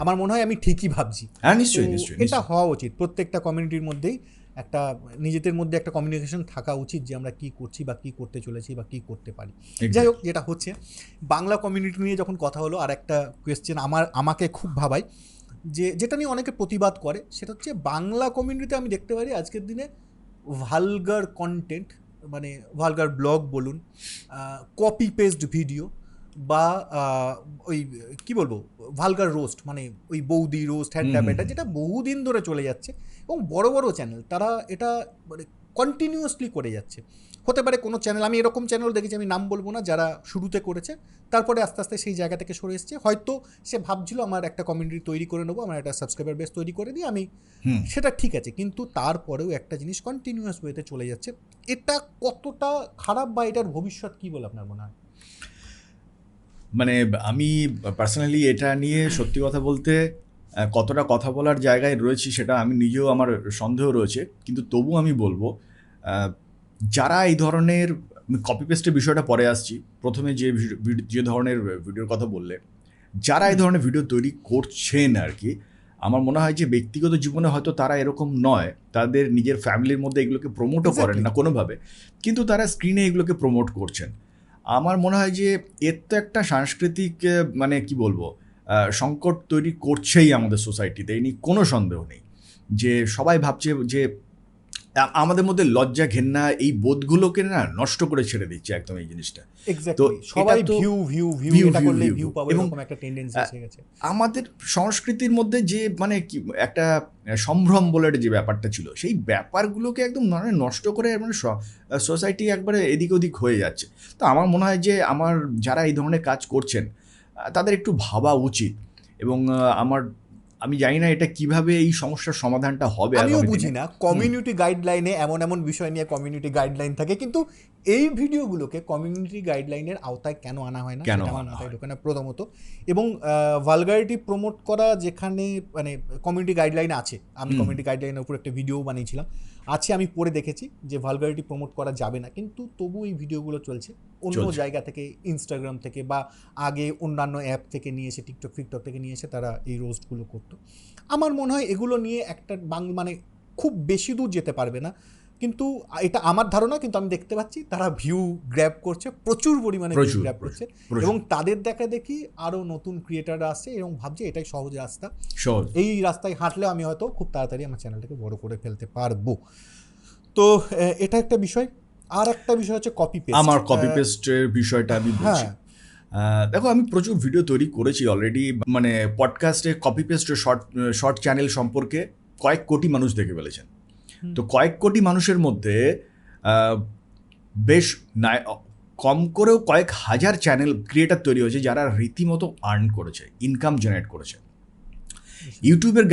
S1: আমার মনে হয় আমি ঠিকই ভাবছি।
S2: হ্যাঁ, নিশ্চয়ই
S1: এটা হওয়া উচিত। প্রত্যেকটা কমিউনিটির মধ্যেই একটা নিজেদের মধ্যে একটা কমিউনিকেশন থাকা উচিত যে আমরা কী করছি বা কী করতে চলেছি বা কী করতে পারি। যাই হোক, যেটা হচ্ছে বাংলা কমিউনিটি নিয়ে যখন কথা হলো, আর একটা কোয়েশ্চেন আমাকে খুব ভাবায়, যেটা নিয়ে অনেকে প্রতিবাদ করে, সেটা হচ্ছে বাংলা কমিউনিটিতে আমি দেখতে পারি আজকের দিনে ভালগার কন্টেন্ট, মানে ভালগার ব্লগ বলুন, কপি পেস্ট ভিডিও বা ওই কি বলবো ভালগার রোস্ট, মানে ওই বৌদি রোস্ট, হ্যান্ড্যাপেটা, যেটা বহুদিন ধরে চলে যাচ্ছে এবং বড় বড় চ্যানেল তারা এটা মানে কন্টিনিউয়াসলি করে যাচ্ছে। হতে পারে কোনো চ্যানেল, আমি এরকম চ্যানেল দেখেছি, আমি নাম বলবো না, যারা শুরুতে করেছে তারপরে আস্তে আস্তে সেই জায়গা থেকে সরে এসছে। হয়তো সে ভাবছিল আমার একটা কমিউনিটি তৈরি করে নেবো, আমার একটা সাবস্ক্রাইবার বেস তৈরি করে দিই আমি, সেটা ঠিক আছে, কিন্তু তারপরেও একটা জিনিস কন্টিনিউয়াস ওয়েতে চলে যাচ্ছে। এটা কতটা খারাপ বা এটার ভবিষ্যৎ কী বলে আপনার মনে হয়?
S2: মানে আমি পার্সোনালি এটা নিয়ে সত্যি কথা বলতে কতটা কথা বলার জায়গায় রয়েছি সেটা আমি নিজেও, আমার সন্দেহ রয়েছে, কিন্তু তবু আমি বলবো যারা এই ধরনের কপি পেস্টের বিষয়টা পরে আসছি, প্রথমে যে ধরনের ভিডিওর কথা বললে, যারা এই ধরনের ভিডিও তৈরি করছেন আর কি, আমার মনে হয় যে ব্যক্তিগত জীবনে হয়তো তারা এরকম নয়, তাদের নিজের ফ্যামিলির মধ্যে এগুলোকে প্রমোটও করেন না কোনোভাবে, কিন্তু তারা স্ক্রিনে এগুলোকে প্রমোট করছেন। আমার মনে হয় যে এর তো একটা সাংস্কৃতিক মানে কি বলবো সংকট তৈরি করছেই আমাদের সোসাইটিতে, এই নিয়ে কোনো সন্দেহ নেই। যে সবাই ভাবছে যে আমাদের মধ্যে লজ্জা ঘেন্না এই বোধগুলোকে না নষ্ট করে ছেড়ে দিচ্ছে একদম এই জিনিসটা।
S1: তো সবাই ভিউ এটা করলে ভিউ পাবো এরকম একটা টেন্ডেন্সি এসে গেছে।
S2: আমাদের সংস্কৃতির মধ্যে যে মানে কি একটা সম্ভ্রম বলে যে ব্যাপারটা ছিল, সেই ব্যাপারগুলোকে একদম নষ্ট করে মানে সোসাইটি একবারে এদিক ওদিক হয়ে যাচ্ছে। তো আমার মনে হয় যে যারা এই ধরনের কাজ করছেন তাদের একটু ভাবা উচিত। এবং আমি জানি না এটা কিভাবে এই সমস্যার সমাধানটা হবে,
S1: আমিও বুঝি না। কমিউনিটি গাইডলাইনে এমন বিষয় নিয়ে কমিউনিটি গাইডলাইন থাকে, কিন্তু এই ভিডিওগুলোকে কমিউনিটি গাইডলাইনের আওতায় কেন আনা হয় না, সেটা আমার মাথায় ঢোকে না প্রথমত। এবং ভালগারিটি প্রমোট করা যেখানে মানে কমিউনিটি গাইডলাইন আছে, আমি কমিউনিটি গাইডলাইনের উপর একটা ভিডিও বানিয়েছিলাম, আছে, আমি পড়ে দেখেছি যে ভালগারিটি প্রমোট করা যাবে না, কিন্তু তবু এই ভিডিওগুলো চলছে অন্য জায়গা থেকে, ইনস্টাগ্রাম থেকে বা আগে অন্যান্য অ্যাপ থেকে নিয়ে এসে, টিকটক ফিকটক থেকে নিয়ে এসে তারা এই রোস্টগুলো করতো। আমার মনে হয় এগুলো নিয়ে একটা মানে খুব বেশি দূর যেতে পারবে না, কিন্তু এটা আমার ধারণা। কিন্তু আমি দেখতে পাচ্ছি তারা ভিউ গ্র্যাব করছে, প্রচুর পরিমাণে ভিউ গ্র্যাব করছে, এবং তাদের দেখা দেখি আরও নতুন ক্রিয়েটাররা আসছে এবং ভাবছে এটাই সহজ রাস্তা, এই রাস্তায় হাঁটলে আমি হয়তো খুব তাড়াতাড়ি আমার চ্যানেলটাকে বড় করে ফেলতে পারবো। তো এটা একটা বিষয়। আর একটা বিষয় হচ্ছে কপি পেস্ট।
S2: আমার কপি পেস্টের বিষয়টা আমি বলছি। দেখো, আমি প্রচুর ভিডিও তৈরি করেছি অলরেডি, মানে পডকাস্টে কপি পেস্টের শর্ট চ্যানেল সম্পর্কে কয়েক কোটি মানুষ দেখে ফেলেছেন। তো কয়েক কোটি মানুষের মধ্যে বেশ কম করেও কয়েক হাজার চ্যানেল ক্রিয়েটার তৈরি হয়েছে যারা রীতিমতো আর্ন করেছে, ইনকাম জেনারেট করেছে। ইউটিউবের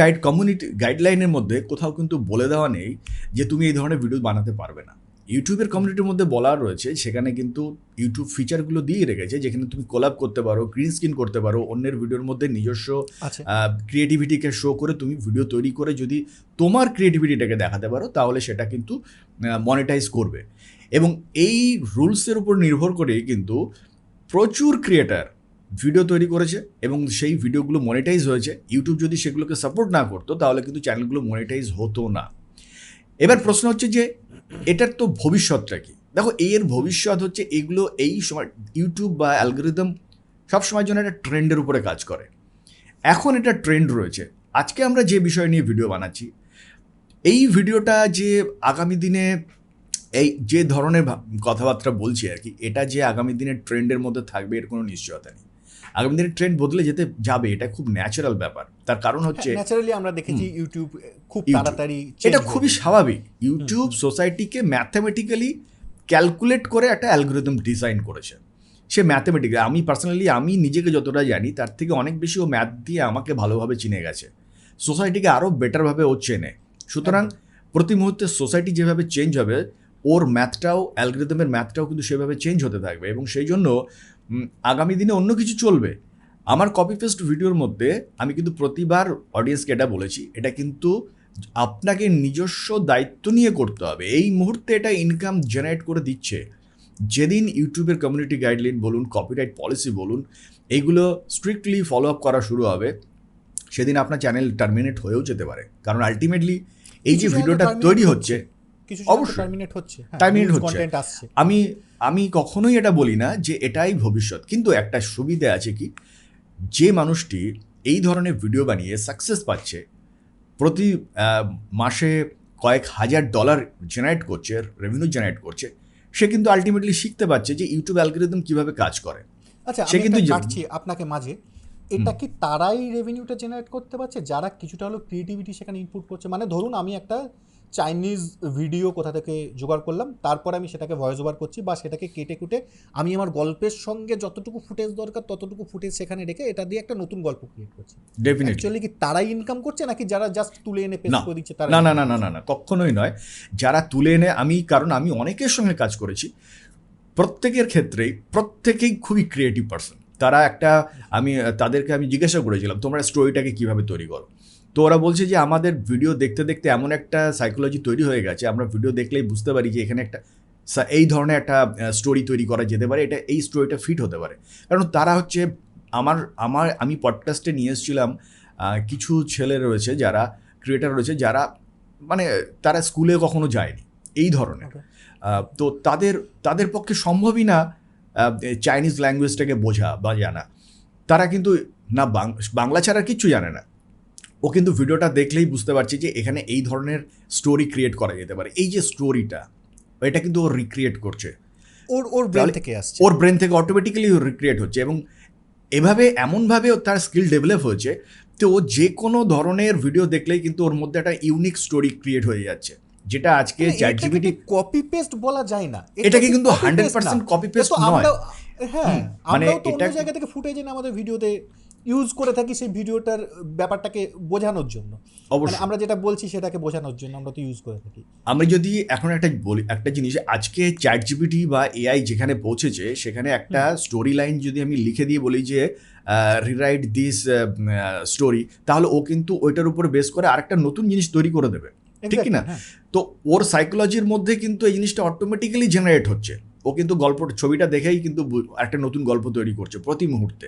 S2: গাইডলাইনের মধ্যে কোথাও কিন্তু বলে দেওয়া নেই যে তুমি এই ধরনের ভিডিও বানাতে পারবে না। ইউটিউবের কমিউনিটির মধ্যে বলা রয়েছে, সেখানে কিন্তু ইউটিউব ফিচারগুলো দিয়ে রেখেছে যেখানে তুমি কোলাব করতে পারো, গ্রিন স্ক্রিন করতে পারো, অন্যের ভিডিওর মধ্যে নিজস্ব ক্রিয়েটিভিটিকে শো করে তুমি ভিডিও তৈরি করে যদি তোমার ক্রিয়েটিভিটিটাকে দেখাতে পারো তাহলে সেটা কিন্তু মনিটাইজ করবে। এবং এই রুলসের উপর নির্ভর করেই কিন্তু প্রচুর ক্রিয়েটার ভিডিও তৈরি করেছে এবং সেই ভিডিওগুলো মনিটাইজ হয়েছে। ইউটিউব যদি সেগুলোকে সাপোর্ট না করতো তাহলে কিন্তু চ্যানেলগুলো মনিটাইজ হতো না। এবার প্রশ্ন হচ্ছে যে এটার তো ভবিষ্যৎটা কি? দেখো, এর ভবিষ্যৎ হচ্ছে এগুলো এই সময় ইউটিউব বা অ্যালগরিদম সবসময়ের জন্য একটা ট্রেন্ডের উপরে কাজ করে। এখন এটা ট্রেন্ড রয়েছে। আজকে আমরা যে বিষয় নিয়ে ভিডিও বানাচ্ছি, এই ভিডিওটা যে আগামী দিনে এই যে ধরনের কথাবার্তা বলছি আর কি, এটা যে আগামী দিনের ট্রেন্ডের মধ্যে থাকবে এর কোনো নিশ্চয়তা নেই। আগামী দিনের ট্রেন্ড বদলে যেতে যাবে, এটা খুব ন্যাচারাল ব্যাপার। তার কারণ হচ্ছে
S1: ন্যাচারালি আমরা দেখেছি ইউটিউব খুব তাড়াতাড়ি,
S2: এটা খুবই স্বাভাবিক। ইউটিউব সোসাইটিকে ম্যাথমেটিক্যালি ক্যালকুলেট করে একটা অ্যালগরিদম ডিজাইন করেছে। সে ম্যাথমেটিক্যালি, আমি পার্সোনালি আমি নিজেকে যতটা জানি তার থেকে অনেক বেশি ও ম্যাথ দিয়ে আমাকে ভালোভাবে চিনে গেছে, সোসাইটিকে আরও বেটারভাবে ও চেনে। সুতরাং প্রতি মুহূর্তে সোসাইটি যেভাবে চেঞ্জ হবে, ওর ম্যাথটাও, অ্যালগরিদমের ম্যাথটাও কিন্তু সেভাবে চেঞ্জ হতে থাকবে এবং সেই জন্য আগামী দিনে অন্য কিছু চলবে। আমার কপি পেস্ট ভিডিওর মধ্যে আমি কিন্তু প্রতিবার অডিয়েন্সকে এটা বলেছি, এটা কিন্তু আপনাকে নিজস্ব দায়িত্ব নিয়ে করতে হবে। এই মুহূর্তে এটা ইনকাম জেনারেট করে দিচ্ছে। যেদিন ইউটিউবের কমিউনিটি গাইডলাইন বলুন, কপিরাইট পলিসি বলুন, এইগুলো স্ট্রিক্টলি ফলো আপ করা শুরু হবে, সেদিন আপনার চ্যানেল টার্মিনেট হয়েও যেতে পারে। কারণ আলটিমেটলি এই যে ভিডিওটা তৈরি হচ্ছে, অবশ্যই টার্মিনেট হচ্ছে। আমি কখনোই এটা বলি না যে এটাই ভবিষ্যৎ, কিন্তু একটা সুবিধা আছে কি, যে মানুষটি এই ধরনের ভিডিও বানিয়ে সাকসেস পাচ্ছে, প্রতি মাসে কয়েক হাজার ডলার জেনারেট করছে, রেভিনিউ জেনারেট করছে, সে কিন্তু আলটিমেটলি শিখতে পারছে যে ইউটিউব অ্যালগরিদম কিভাবে কাজ করে।
S1: আচ্ছা, সে কিন্তু আপনাকে মাঝে, এটা কি তারাই রেভিনিউটা জেনারেট করতে পারছে যারা কিছুটা হলো ক্রিয়েটিভিটি সেখানে ইনপুট করছে? মানে ধরুন আমি একটা চাইনিজ ভিডিও কোথা থেকে জোগাড় করলাম, তারপর আমি সেটাকে ভয়েস ওভার করছি বা সেটাকে কেটে কুটে আমি আমার গল্পের সঙ্গে যতটুকু ফুটেজ দরকার ততটুকু ফুটেজ সেখানে রেখে এটা দিয়ে একটা নতুন গল্প ক্রিয়েট করছি।
S2: ডেফিনেটলি
S1: অ্যাকচুয়ালি কি তারাই ইনকাম করছে নাকি যারা জাস্ট তুলে এনে পেস্ট করে দিচ্ছে তারা?
S2: না না না না না না, কখনোই নয়। যারা তুলে এনে, কারণ আমি অনেকের সঙ্গে কাজ করেছি, প্রত্যেকের ক্ষেত্রেই প্রত্যেকেই খুবই ক্রিয়েটিভ পারসন। তারা তাদেরকে আমি জিজ্ঞাসা করেছিলাম তোমরা স্টোরিটাকে কিভাবে তৈরি করো, তো ওরা বলছে যে আমাদের ভিডিও দেখতে দেখতে এমন একটা সাইকোলজি তৈরি হয়ে গেছে, আমরা ভিডিও দেখলেই বুঝতে পারি যে এখানে একটা এই ধরনের একটা স্টোরি তৈরি করা যেতে পারে, এই স্টোরিটা ফিট হতে পারে। কারণ তারা হচ্ছে আমি পডকাস্টে নিয়ে এসেছিলাম কিছু ছেলে রয়েছে যারা ক্রিয়েটার রয়েছে, যারা মানে তারা স্কুলে কখনো যায়নি এই ধরনের। তো তাদের পক্ষে সম্ভবই না চাইনিজ ল্যাঙ্গুয়েজটাকে বোঝা বা জানা। তারা কিন্তু না বাংলা ছাড়া কিচ্ছু জানে না। ও কিন্তু ভিডিওটা দেখলেই বুঝতে পারছি যে এখানে এই ধরনের স্টোরি ক্রিয়েট করা যেতে পারে। এই যে স্টোরিটা, এটা কিন্তু ও রিক্রিয়েট করছে,
S1: ওর ব্রেন থেকে আসছে,
S2: ওর ব্রেন থেকে অটোমেটিক্যালি রিক্রিয়েট হচ্ছে এবং এমনভাবে তার স্কিল ডেভেলপ হয়েছে। তো ও যে কোনো ধরনের ভিডিও দেখলেই কিন্তু ওর মধ্যে একটা ইউনিক স্টোরি ক্রিয়েট হয়ে যাচ্ছে, যেটা আজকে চ্যাটজিপিটি
S1: কপি পেস্ট বলা যায় না।
S2: এটাকে কিন্তু 100% কপি পেস্ট নয়।
S1: হ্যাঁ, আমরাও তো অন্য জায়গা থেকে ফুটেজ এনে আমাদের ভিডিওতে ইউজ করে থাকি সেই ভিডিওটার ব্যাপারটাকে বোঝানোর জন্য। অবশ্যই আমরা যেটা বলছি সেটাকে বোঝানোর জন্য আমরা তো ইউজ করে থাকি।
S2: আমরা যদি এখন একটা জিনিস, আজকে চ্যাটজিপিটি বা এআই যেখানে পৌঁছেছে সেখানে একটা স্টোরি লাইন যদি আমি লিখে দিয়ে বলি যে রিরাইট দিস স্টোরি, তাহলে ও কিন্তু ওইটার উপরে বেস করে আরেকটা নতুন জিনিস তৈরি করে দেবে। ঠিক কি না? তো ওর সাইকোলজির মধ্যে কিন্তু এই জিনিসটা অটোমেটিক্যালি জেনারেট হচ্ছে, ও কিন্তু ছবিটা দেখেই কিন্তু একটা নতুন গল্প তৈরি করছে প্রতি মুহূর্তে,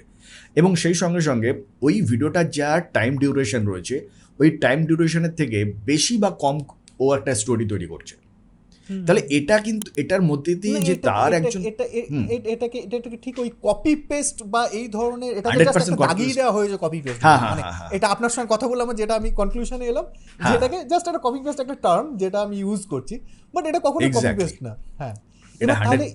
S2: এবং সেই সঙ্গে সঙ্গে ওই ভিডিওটার যা টাইম ডিউরেশন রয়েছে ওই টাইম ডিউরেশনের থেকে বেশি বা কম ও একটা স্টোরি তৈরি করছে। তাহলে এটা কিন্তু এটার মধ্যে দিয়ে যে তার একজন
S1: এটাকে ঠিক ওই কপি পেস্ট বা এই ধরনের এটা জাস্ট দাগিয়ে দেওয়া হয়েছে কপি পেস্ট, মানে এটা আপনার সঙ্গে কথা বললাম যেটা আমি কনক্লুশনে এলাম, যেটাকে জাস্ট একটা কপি পেস্ট একটা টার্ম যেটা আমি ইউজ করছি, বাট এটা কখনো কপি পেস্ট না। হ্যাঁ, তাহলে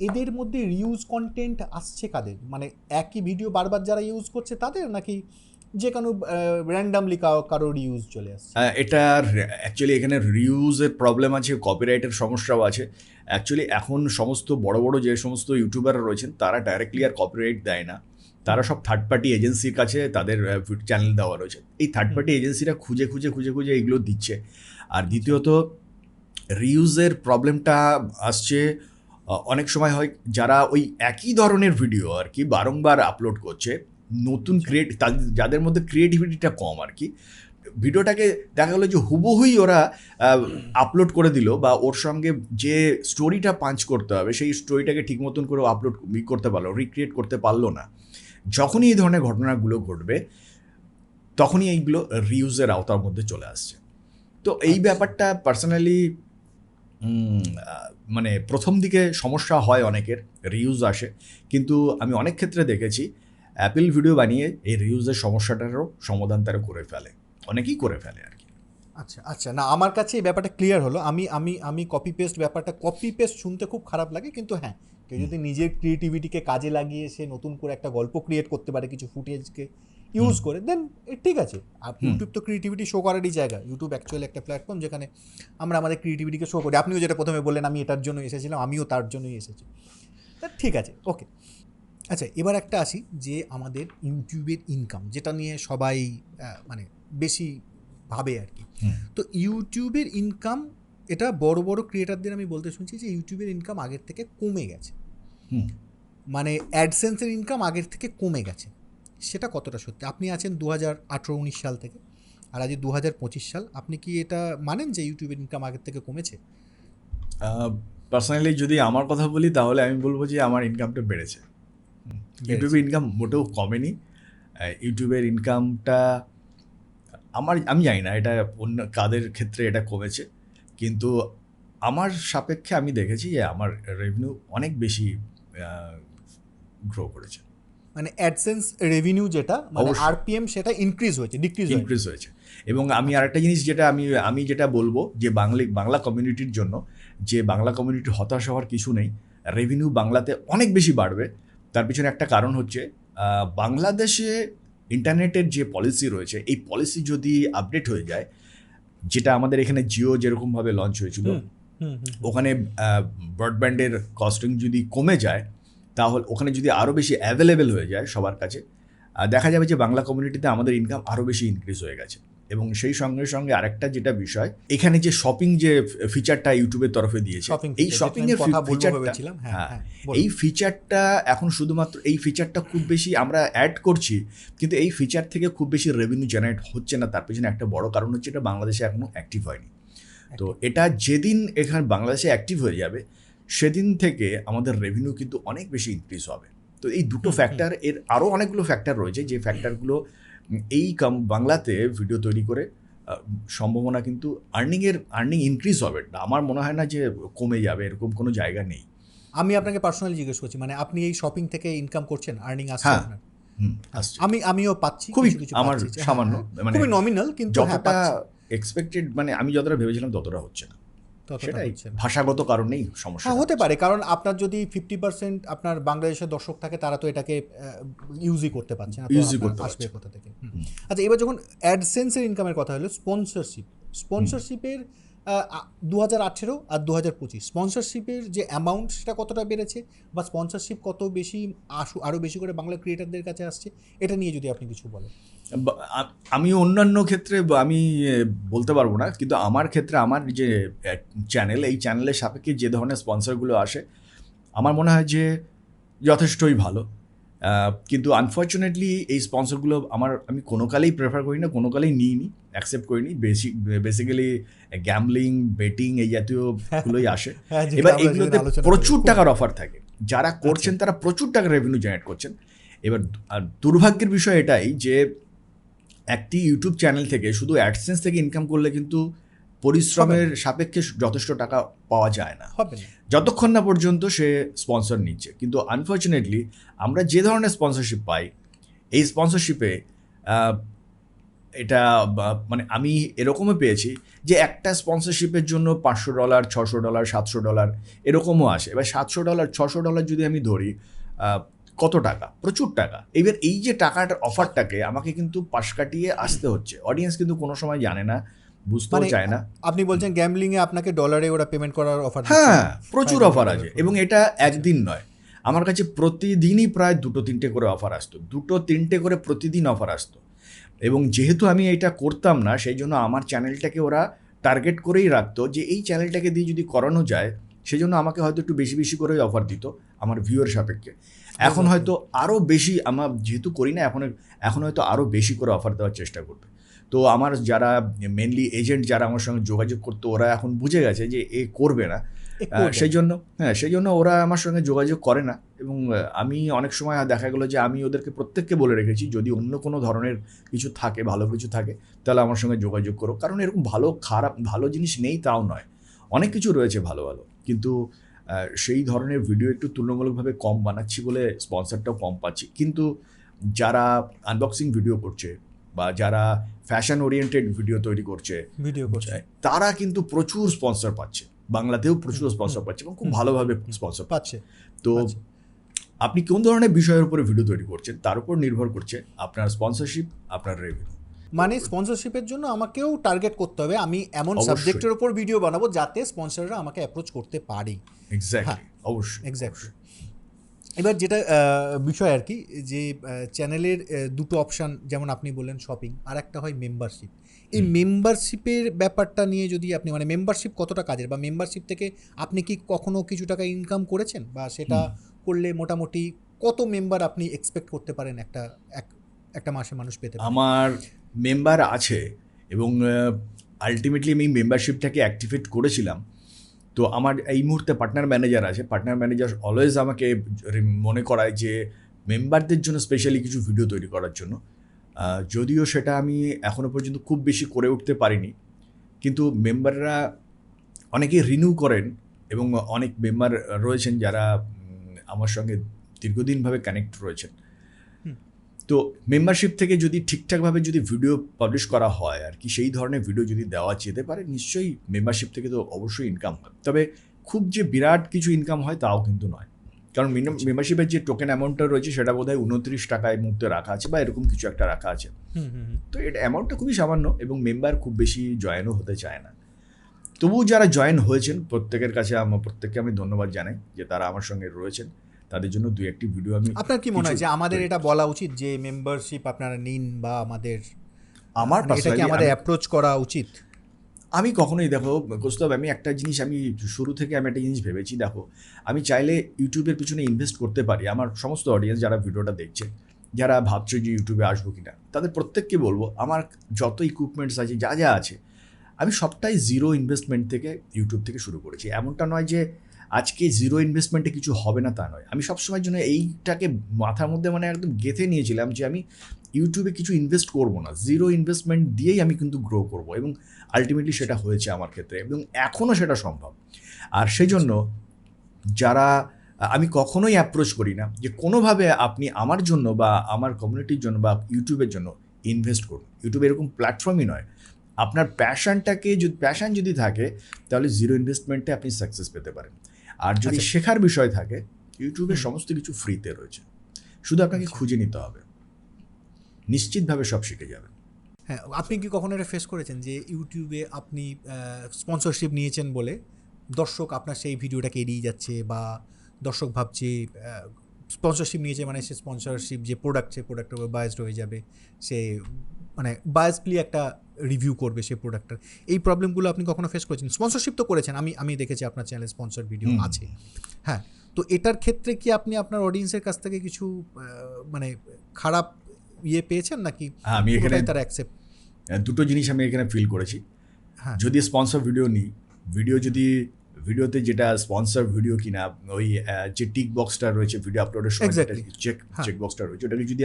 S1: এদের মধ্যে রিউজ কন্টেন্ট আসছে কাদের, মানে একই ভিডিও বারবার যারা ইউজ করছে তাদের, নাকি যে কোনো র্যান্ডামলি কারো রিউজ চলে আসছে?
S2: এটা অ্যাকচুয়ালি এখানে রিউজের প্রবলেম আছে, কপিরাইটের সমস্যাও আছে। অ্যাকচুয়ালি এখন সমস্ত বড় বড় যে সমস্ত ইউটিউবাররা রয়েছেন তারা ডাইরেক্টলি আর কপিরাইট দেয় না, তারা সব থার্ড পার্টি এজেন্সির কাছে তাদের চ্যানেল দেওয়া রয়েছে। এই থার্ড পার্টি এজেন্সিরা খুঁজে খুঁজে খুঁজে খুঁজে এইগুলো দিচ্ছে। আর দ্বিতীয়ত রিউজের প্রবলেমটা আসছে অনেক সময় হয় যারা ওই একই ধরনের ভিডিও আর কি বারংবার আপলোড করছে, নতুন যাদের মধ্যে ক্রিয়েটিভিটিটা কম আর কি, ভিডিওটাকে দেখা গেলো যে হুবহুই ওরা আপলোড করে দিল, বা ওর সঙ্গে যে স্টোরিটা পাঞ্চ করতে হবে সেই স্টোরিটাকে ঠিক মতন করে আপলোড করতে পারলো, রিক্রিয়েট করতে পারলো না। যখনই এই ধরনের ঘটনাগুলো ঘটবে তখনই এইগুলো রিউজের আওতার মধ্যে চলে আসছে। তো এই ব্যাপারটা পার্সোনালি মানে প্রথম দিকে সমস্যা হয় অনেকের, রিউজ আসে, কিন্তু আমি অনেক ক্ষেত্রে দেখেছি অ্যাপেল ভিডিও বানিয়ে এই রিউজের সমস্যাটারও সমাধান তারা করে ফেলে, অনেকেই করে ফেলে আর কি।
S1: আচ্ছা আচ্ছা, না আমার কাছে এই ব্যাপারটা ক্লিয়ার হলো। আমি কপি পেস্ট ব্যাপারটা, কপি পেস্ট শুনতে খুব খারাপ লাগে, কিন্তু হ্যাঁ, কেউ যদি নিজের ক্রিয়েটিভিটিকে কাজে লাগিয়ে সে নতুন করে একটা গল্প ক্রিয়েট করতে পারে কিছু ফুটেজকে ইউজ করে, দেন ঠিক আছে। ইউটিউব তো ক্রিয়েটিভিটি শো করারই জায়গা, ইউটিউব অ্যাকচুয়ালি একটা প্ল্যাটফর্ম যেখানে আমরা আমাদের ক্রিয়েটিভিটিকে শো করি। আপনিও যেটা প্রথমে বললেন আমি এটার জন্য এসেছিলাম, আমিও তার জন্যই এসেছি, ঠিক আছে, ওকে। আচ্ছা, এবার একটা আসি যে আমাদের ইউটিউবের ইনকাম, যেটা নিয়ে সবাই মানে বেশি ভাবে আর কি। তো ইউটিউবের ইনকাম, এটা বড় বড় ক্রিয়েটারদের আমি বলতে শুনছি যে ইউটিউবের ইনকাম আগের থেকে কমে গেছে, মানে অ্যাডসেন্সের ইনকাম আগের থেকে কমে গেছে, সেটা কতটা সত্যি? আপনি আছেন 2018-19 সাল থেকে, আর আজ 2025 সাল, আপনি কি এটা মানেন যে ইউটিউবের ইনকাম আগের থেকে কমেছে?
S2: পার্সোনালি যদি আমার কথা বলি তাহলে আমি বলবো যে আমার ইনকামটা বেড়েছে। ইউটিউবের ইনকাম মোটেও কমেনি। ইউটিউবের ইনকামটা আমি জানি না এটা অন্য কাদের ক্ষেত্রে এটা কমেছে, কিন্তু আমার সাপেক্ষে আমি দেখেছি যে আমার রেভিনিউ অনেক বেশি গ্রো করেছে।
S1: মানে অ্যাডসেন্স রেভিনিউ যেটা, মানে আরপিএম, সেটা ইনক্রিজ হয়েছে।
S2: এবং আমি আরেকটা জিনিস যেটা আমি যেটা বলবো যে বাংলা কমিউনিটির জন্য, যে বাংলা কমিউনিটি হতাশ হওয়ার কিছু নেই, রেভিনিউ বাংলাতে অনেক বেশি বাড়বে। তার পিছনে একটা কারণ হচ্ছে বাংলাদেশে ইন্টারনেটের যে পলিসি রয়েছে, এই পলিসি যদি আপডেট হয়ে যায়, যেটা আমাদের এখানে জিও যেরকমভাবে লঞ্চ হয়েছিল, ওখানে ব্রডব্যান্ডের কস্টিং যদি কমে যায়, তাহলে ওখানে যদি আরও বেশি অ্যাভেলেবেল হয়ে যায় সবার কাছে, দেখা যাবে যে বাংলা কমিউনিটিতে আমাদের ইনকাম আরও বেশি ইনক্রিজ হয়ে গেছে। এবং সেই সঙ্গে সঙ্গে আরেকটা যেটা বিষয়, এখানে যে শপিং যে ফিচারটা ইউটিউবের তরফে দিয়েছে, এই শপিংয়ের এই ফিচারটা এখন শুধুমাত্র এই ফিচারটা খুব বেশি আমরা অ্যাড করছি, কিন্তু এই ফিচার থেকে খুব বেশি রেভিনিউ জেনারেট হচ্ছে না। তার পেছনে একটা বড় কারণ হচ্ছে এটা বাংলাদেশে এখনও অ্যাক্টিভ হয়নি। তো এটা যেদিন এখানে বাংলাদেশে অ্যাক্টিভ হয়ে যাবে, সেদিন থেকে আমাদের রেভিনিউ কিন্তু অনেক বেশি ইনক্রিজ হবে। তো এই দুটো ফ্যাক্টর, এর আরও অনেকগুলো ফ্যাক্টর রয়েছে, যে ফ্যাক্টরগুলো এই বাংলাতে ভিডিও তৈরি করে সম্ভাবনা কিন্তু আর্নিং ইনক্রিজ হবে। আমার মনে হয় না যে কমে যাবে, এরকম কোনো জায়গা নেই।
S1: আমি আপনাকে পার্সোনালি জিজ্ঞেস করছি, মানে আপনি এই শপিং থেকে ইনকাম করছেন, আর্নিং আসছে আপনার? আমিও পাচ্ছি,
S2: খুবই আমার সামান্য, মানে
S1: খুবই নমিনাল, কিন্তু
S2: যতটা এক্সপেক্টেড, মানে আমি যতটা ভেবেছিলাম ততটা হচ্ছে না। সেটাই ভাষাগত কারণেই সমস্যা
S1: হতে পারে, কারণ আপনার যদি 50% আপনার বাংলাদেশের দর্শক থাকে, তারা তো এটাকে ইউজই করতে পারছে না, আসবে কোথা থেকে? আচ্ছা, এবার যখন অ্যাডসেন্সের ইনকামের কথা হলো, স্পন্সরশিপের 2018 আর 2025 স্পন্সরশিপের যে অ্যামাউন্ট, সেটা কতটা বেড়েছে, বা স্পন্সরশিপ কত বেশি আরও বেশি করে বাংলা ক্রিয়েটারদের কাছে আসছে, এটা নিয়ে যদি আপনি কিছু বলেন।
S2: আমি অন্যান্য ক্ষেত্রে আমি বলতে পারবো না, কিন্তু আমার ক্ষেত্রে আমার যে চ্যানেল, এই চ্যানেলের সাপেক্ষে যে ধরনের স্পন্সরগুলো আসে, আমার মনে হয় যে যথেষ্টই ভালো। কিন্তু আনফর্চুনেটলি এই স্পন্সরগুলো আমি কোনো কালেই প্রেফার করি না, কোনো কালেই নিইনি, অ্যাকসেপ্ট করিনি। বেসিক্যালি গ্যামলিং, বেটিং এই জাতীয়গুলোই আসে।
S1: হ্যাঁ, যেটা
S2: এবার
S1: আমরা
S2: এগুলোতে
S1: যেদিন আলোচনা
S2: প্রচুর
S1: করি।
S2: টাকার অফার থাকে, যারা করছেন তারা প্রচুর টাকা রেভিনিউ জেনারেট করছেন। এবার আর দুর্ভাগ্যের বিষয় এটাই যে একটি ইউটিউব চ্যানেল থেকে শুধু অ্যাডসেন্স থেকে ইনকাম করলে কিন্তু পরিশ্রমের সাপেক্ষে যথেষ্ট টাকা পাওয়া যায় না,
S1: হবে না।
S2: যতক্ষণ না পর্যন্ত সে স্পন্সর নিচ্ছে। কিন্তু আনফর্চুনেটলি আমরা যে ধরনের স্পন্সরশিপ পাই, এই স্পন্সরশিপে এটা মানে আমি এরকমও পেয়েছি যে একটা স্পন্সরশিপের জন্য $500, $600, $700 এরকমও আসে। এবার $700, $600 যদি আমি ধরি, কত টাকা? প্রচুর টাকা। এবার এই যে টাকাটার অফারটাকে আমাকে কিন্তু পাশ কাটিয়ে আসতে হচ্ছে। অডিয়েন্স কিন্তু কোনো সময় জানে না, বুঝতেও চায় না।
S1: আপনি বলছেন গ্যাম্বলিং এ আপনাকে ডলারে ওরা পেমেন্ট করার অফার দিচ্ছে?
S2: হ্যাঁ, প্রচুর অফার আছে, এবং এটা একদিন নয়, আমার কাছে প্রতিদিনই প্রায় 2-3টে করে অফার আসতো, 2-3টে করে প্রতিদিন অফার আসতো। এবং যেহেতু আমি এটা করতাম না, সেই জন্য আমার চ্যানেলটাকে ওরা টার্গেট করেই রাখতো যে এই চ্যানেলটাকে দিয়ে যদি করানো যায়, সেই জন্য আমাকে হয়তো একটু বেশি বেশি করেই অফার দিত আমার ভিউয়ের সাপেক্ষে। এখন হয়তো আরও বেশি, আমার যেহেতু করি না এখন হয়তো আরও বেশি করে অফার দেওয়ার চেষ্টা করবে। তো আমার যারা মেনলি এজেন্ট যারা আমার সঙ্গে যোগাযোগ করতো, ওরা এখন বুঝে গেছে যে এ করবে না, সেই জন্য ওরা আমার সঙ্গে যোগাযোগ করে না। এবং আমি অনেক সময় দেখা গেলো যে আমি ওদেরকে প্রত্যেককে বলে রেখেছি, যদি অন্য কোনো ধরনের কিছু থাকে, ভালো কিছু থাকে, তাহলে আমার সঙ্গে যোগাযোগ করো। কারণ এরকম ভালো জিনিস নেই তাও নয়, অনেক কিছু রয়েছে ভালো ভালো, কিন্তু সেই ধরনের ভিডিও একটু তুলনামূলকভাবে কম বানাচ্ছি বলে স্পন্সরটাও কম পাচ্ছি। কিন্তু যারা আনবক্সিং ভিডিও করছে বা যারা ফ্যাশন ওরিয়েন্টেড ভিডিও তৈরি করছে, তারা কিন্তু প্রচুর স্পন্সর পাচ্ছে, বাংলাতেও প্রচুর স্পন্সর পাচ্ছে এবং খুব ভালোভাবে স্পন্সর পাচ্ছে। তো আপনি কোন ধরনের বিষয়ের উপরে ভিডিও তৈরি করছেন তার উপর নির্ভর করছে আপনার স্পন্সরশিপ, আপনার রেভিনিউ।
S1: মানে স্পন্সরশিপের জন্য আমাকেও টার্গেট করতে হবে, আমি এমন সাবজেক্টের উপর ভিডিও বানাবো যাতে স্পন্সররা আমাকে অ্যাপ্রোচ করতে পারে।
S2: এক্স্যাক্টলি, অবশ্যই,
S1: এক্স্যাক্টলি। এবার যেটা বিষয় আর কি, যে চ্যানেলের দুটো অপশান, যেমন আপনি বললেন শপিং, আর একটা হয় মেম্বারশিপ। এই মেম্বারশিপের ব্যাপারটা নিয়ে যদি আপনি, মানে মেম্বারশিপ কতটা কাজের, বা মেম্বারশিপ থেকে আপনি কি কখনো কিছু টাকা ইনকাম করেছেন, বা সেটা করলে মোটামুটি কত মেম্বার আপনি এক্সপেক্ট করতে পারেন একটা মাসে মানুষ পেতে পারে?
S2: আমার মেম্বার আছে, এবং আলটিমেটলি আমি মেম্বারশিপটাকে অ্যাক্টিভেট করেছিলাম। তো আমার এই মুহূর্তে পার্টনার ম্যানেজার আছে, পার্টনার ম্যানেজার অলওয়েজ আমাকে মনে করায় যে মেম্বারদের জন্য স্পেশালি কিছু ভিডিও তৈরি করার জন্য। যদিও সেটা আমি এখনও পর্যন্ত খুব বেশি করে উঠতে পারিনি, কিন্তু মেম্বাররা অনেকেই রিনিউ করেন, এবং অনেক মেম্বার রয়েছেন যারা আমার সঙ্গে দীর্ঘদিনভাবে কানেক্ট রয়েছেন। তো মেম্বারশিপ থেকে যদি ঠিকঠাকভাবে যদি ভিডিও পাবলিশ করা হয় আর কি, সেই ধরনের ভিডিও যদি দেওয়া যেতে পারে, নিশ্চয়ই মেম্বারশিপ থেকে তো অবশ্যই ইনকাম হয়। তবে খুব যে বিরাট কিছু ইনকাম হয় তাও কিন্তু নয়, কারণ মেম্বারশিপের যে টোকেন অ্যামাউন্টটা রয়েছে সেটা বোধহয় 29 টাকা এই মুহূর্তে রাখা আছে, বা এরকম কিছু একটা রাখা আছে। তো এটা অ্যামাউন্টটা খুবই সামান্য, এবং মেম্বার খুব বেশি জয়েনও হতে চায় না। তবুও যারা জয়েন হয়েছেন প্রত্যেককে আমি ধন্যবাদ জানাই যে তারা আমার সঙ্গে রয়েছেন, তাদের জন্য 2-1টি ভিডিও আমি।
S1: আপনার কি মনে হয় যে আমাদের এটা বলা উচিত যে মেম্বারশিপ আপনারা নিন, বা আমার এটাকে আমাদের অ্যাপ্রোচ করা উচিত?
S2: আমি কখনোই, দেখো কৌস্তব, আমি একটা জিনিস শুরু থেকে আমি একটা জিনিস ভেবেছি, দেখো আমি চাইলে ইউটিউবের পিছনে ইনভেস্ট করতে পারি। আমার সমস্ত অডিয়েন্স যারা ভিডিওটা দেখছে, যারা ভাবছে যে ইউটিউবে আসবো কিনা, তাদের প্রত্যেককে বলবো আমার যত ইকুইপমেন্টস আছে, যা যা আছে, আমি সবটাই জিরো ইনভেস্টমেন্ট থেকে ইউটিউব থেকে শুরু করেছি। এমনটা নয় যে আজকে জিরো ইনভেস্টমেন্টে কিছু হবে না, তা নয়। আমি সবসময়ের জন্য এইটাকে মাথার মধ্যে মানে একদম গেঁথে নিয়েছিলাম যে আমি ইউটিউবে কিছু ইনভেস্ট করব না, জিরো ইনভেস্টমেন্ট দিয়েই আমি কিন্তু গ্রো করব, এবং আলটিমেটলি সেটা হয়েছে আমার ক্ষেত্রে, এবং এখনও সেটা সম্ভব। আর সেই জন্য যারা, আমি কখনোই অ্যাপ্রোচ করি না যে কোনোভাবে আপনি আমার জন্য বা আমার কমিউনিটির জন্য বা ইউটিউবের জন্য ইনভেস্ট করুন। ইউটিউব এরকম প্ল্যাটফর্মই নয়। আপনার প্যাশন যদি থাকে, তাহলে জিরো ইনভেস্টমেন্টে আপনি সাকসেস পেতে পারেন। আর যদি শেখার বিষয় থাকে, ইউটিউবে সমস্ত কিছু ফ্রিতে রয়েছে, শুধু আপনাকে খুঁজে নিতে হবে, নিশ্চিতভাবে সব শিখে যাবেন।
S1: হ্যাঁ, আপনি কি কখনো এটা ফেস করেছেন যে ইউটিউবে আপনি স্পন্সরশিপ নিয়েছেন বলে দর্শক আপনার সেই ভিডিওটাকে এড়িয়ে যাচ্ছে, বা দর্শক ভাবছে স্পন্সরশিপ নিয়েছে মানে সে স্পন্সরশিপ যে প্রোডাক্টের উপর বায়াসড হয়ে যাবে, সে মানে বায়াসলি একটা রিভিউ করবে সেই প্রোডাক্টটার, এই প্রবলেমগুলো আপনি কখনো ফেস করেছেন? স্পন্সরশিপ তো করেছেন, আমি দেখেছি আপনার চ্যানেলে স্পন্সর ভিডিও আছে। হ্যাঁ, তো এটার ক্ষেত্রে কি আপনি আপনার অডিয়েন্সের কাছ থেকে কিছু মানে খারাপ পেয়েছেন নাকি
S2: আমি এখানে
S1: তার অ্যাকসেপ্ট?
S2: দুটো জিনিস আমি এখানে ফিল করেছি।
S1: হ্যাঁ,
S2: যদি স্পন্সর ভিডিও নিই, যদি ভিডিওতে যেটা স্পন্সর ভিডিও কিনা ওই যে টিক বক্সটা রয়েছে ভিডিও আপলোডের সময় চেক বক্সটা রয়েছে, ওটাকে যদি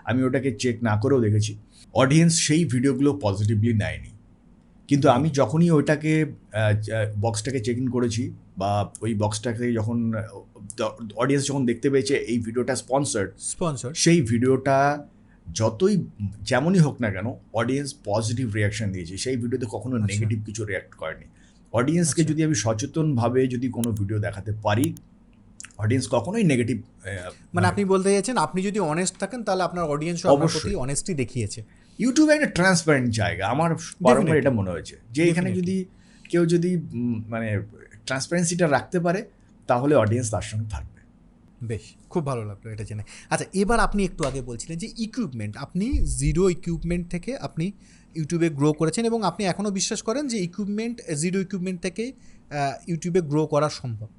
S2: আমি ওটাকে চেক না করেও দেখেছি, অডিয়েন্স সেই ভিডিওগুলো পজিটিভলি নেয়নি। কিন্তু আমি যখনই ওইটাকে বক্সটাকে চেক ইন করেছি বা ওই বক্সটাকে যখন অডিয়েন্স যখন দেখতে পেয়েছে এই ভিডিওটা স্পন্সর, সেই ভিডিওটা যতই যেমনই হোক না কেন অডিয়েন্স পজিটিভ রিয়াকশন দিয়েছে, সেই ভিডিওতে কখনো নেগেটিভ কিছু রিয়াক্ট করেনি। অডিয়েন্সকে যদি আমি সচেতনভাবে যদি কোনো ভিডিও দেখাতে পারি, অডিয়েন্স কখনোই নেগেটিভ,
S1: মানে আপনি বলতে চাইছেন আপনি যদি অনেস্ট থাকেন তাহলে আপনার অডিয়েন্স আপনার প্রতি অনেস্টি দেখিয়েছে।
S2: ইউটিউবে একটা ট্রান্সপারেন্ট জায়গা আমার বারবার এটা মনে হয়েছে যে এখানে যদি কেউ যদি মানে ট্রান্সপারেন্সিটা রাখতে পারে তাহলে অডিয়েন্স তার সঙ্গে থাকবে।
S1: বেশ, খুব ভালো লাগলো এটা জেনে। আচ্ছা, এবার আপনি একটু আগে বলছিলেন যে ইকুইপমেন্ট, আপনি জিরো ইকুইপমেন্ট থেকে আপনি ইউটিউবে গ্রো করেছেন এবং আপনি এখনও বিশ্বাস করেন যে জিরো ইকুইপমেন্ট থেকে ইউটিউবে গ্রো করা সম্ভব।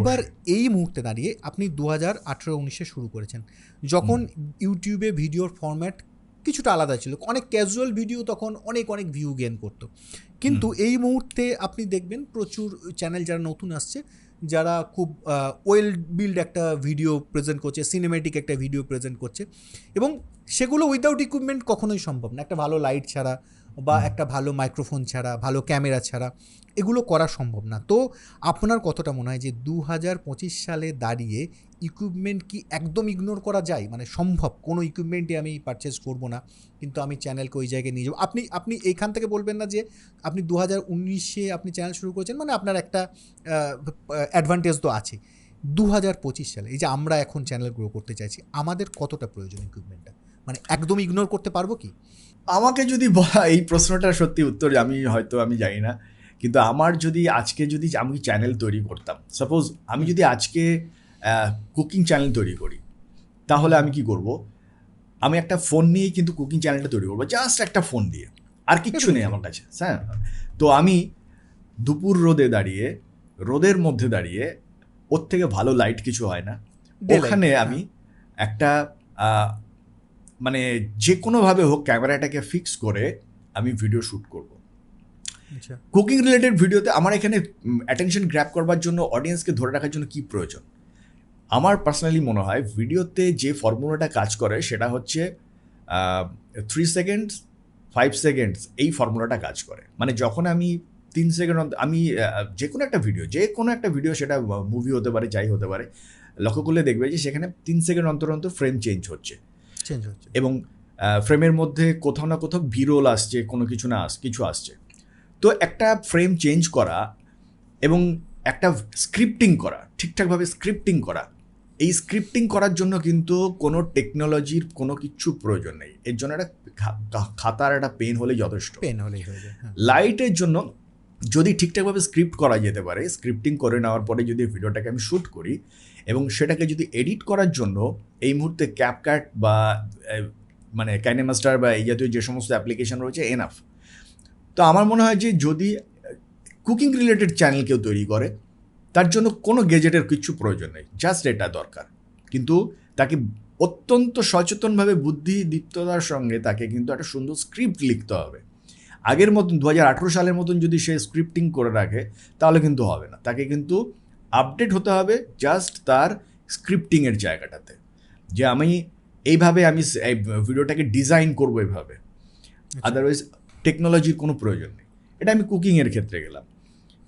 S1: এবার এই মুহূর্তে দাঁড়িয়ে আপনি 2018-19 শুরু করেছেন, যখন ইউটিউবে ভিডিওর ফরম্যাট কিছুটা আলাদা ছিল, অনেক ক্যাজুয়াল ভিডিও তখন অনেক ভিউ গেইন করতো। কিন্তু এই মুহূর্তে আপনি দেখবেন প্রচুর চ্যানেল যারা নতুন আসছে, যারা খুব ওয়েল বিল্ড একটা ভিডিও প্রেজেন্ট করছে, সিনেমেটিক একটা ভিডিও প্রেজেন্ট করছে, এবং সেগুলো উইদাউট ইকুইপমেন্ট কখনোই সম্ভব না। একটা ভালো লাইট ছাড়া বা একটা ভালো মাইক্রোফোন ছাড়া, ভালো ক্যামেরা ছাড়া এগুলো করা সম্ভব না। তো আপনার কতটা মনে হয় যে 2025 সালে দাঁড়িয়ে ইকুইপমেন্ট কি একদম ইগনোর করা যায়? মানে সম্ভব কোনো ইকুইপমেন্টই আমি পারচেস করব না, কিন্তু আমি চ্যানেলকে ওই জায়গায় নিয়ে যাবো? আপনি এইখান থেকে বলবেন না যে আপনি 2019-এ আপনি চ্যানেল শুরু করেছেন, মানে আপনার একটা অ্যাডভান্টেজ তো আছে। 2025 সালে এই যে আমরা এখন চ্যানেল গ্রো করতে চাইছি, আমাদের কতটা প্রয়োজন ইকুইপমেন্টটা? মানে একদম ইগনোর করতে পারবো কি?
S2: আমাকে যদি বলা, এই প্রশ্নটার সত্যি উত্তর আমি জানি না, কিন্তু আমার যদি আজকে যদি আমি চ্যানেল তৈরি করতাম, সাপোজ আমি যদি আজকে কুকিং চ্যানেল তৈরি করি, তাহলে আমি কি করব? আমি একটা ফোন নিয়েই কিন্তু কুকিং চ্যানেলটা তৈরি করবো, জাস্ট একটা ফোন দিয়ে, আর কিচ্ছু নেই আমার কাছে। হ্যাঁ, তো আমি দুপুর রোদের মধ্যে দাঁড়িয়ে, ওর থেকে ভালো লাইট কিছু হয় না, ওখানে আমি একটা মানে যে কোনোভাবে হোক ক্যামেরাটাকে ফিক্স করে আমি ভিডিও শ্যুট করব। কুকিং রিলেটেড ভিডিওতে আমার এখানে অ্যাটেনশন গ্র্যাব করবার জন্য, অডিয়েন্সকে ধরে রাখার জন্য কি প্রয়োজন? আমার পার্সোনালি মনে হয় ভিডিওতে যে ফর্মুলাটা কাজ করে সেটা হচ্ছে 3 সেকেন্ডস 5 সেকেন্ডস, এই ফর্মুলাটা কাজ করে। মানে যখন আমি 3 সেকেন্ড আমি যে কোনো একটা ভিডিও সেটা মুভি হতে পারে, যাই হতে পারে, লক্ষ্য করলে দেখবে যে সেখানে 3 সেকেন্ড অন্তর ফ্রেম চেঞ্জ হচ্ছে, এবং ফ্রেমের মধ্যে কোথাও না কোথাও বিরোল আসছে, কোনো কিছু আসছে। তো একটা ফ্রেম চেঞ্জ করা এবং একটা স্ক্রিপ্টিং করা, ঠিকঠাকভাবে স্ক্রিপ্টিং করা, এই স্ক্রিপ্টিং করার জন্য কিন্তু কোনো টেকনোলজির কোনো কিছু প্রয়োজন নেই। এর জন্য একটা খাতার একটা পেন হলে যথেষ্ট। লাইটের জন্য যদি ঠিকঠাকভাবে স্ক্রিপ্ট করা যেতে পারে, স্ক্রিপ্টিং করে নেওয়ার পরে যদি ভিডিওটাকে আমি শ্যুট করি এবং সেটাকে যদি এডিট করার জন্য এই মুহূর্তে ক্যাপকাট বা মানে কাইনেমাস্টার বা এই জাতীয় যে সমস্ত অ্যাপ্লিকেশন রয়েছে, এনাফ। তো আমার মনে হয় যে যদি কুকিং রিলেটেড চ্যানেল কেউ তৈরি করে, তার জন্য কোনো গেজেটের কিছু প্রয়োজন নেই, জাস্ট এটা দরকার। কিন্তু তাকে অত্যন্ত সচেতনভাবে বুদ্ধিদীপ্ততার সঙ্গে তাকে কিন্তু একটা সুন্দর স্ক্রিপ্ট লিখতে হবে। আগের মতন 2018 সালের মতন যদি সে স্ক্রিপ্টিং করে রাখে তাহলে কিন্তু হবে না, তাকে কিন্তু আপডেট হতে হবে জাস্ট তার স্ক্রিপ্টিংয়ের জায়গাটাতে, যে আমি এইভাবে আমি এই ভিডিওটাকে ডিজাইন করবো এইভাবে, আদারওয়াইজ টেকনোলজির কোনো প্রয়োজন নেই। এটা আমি কুকিংয়ের ক্ষেত্রে গেলাম।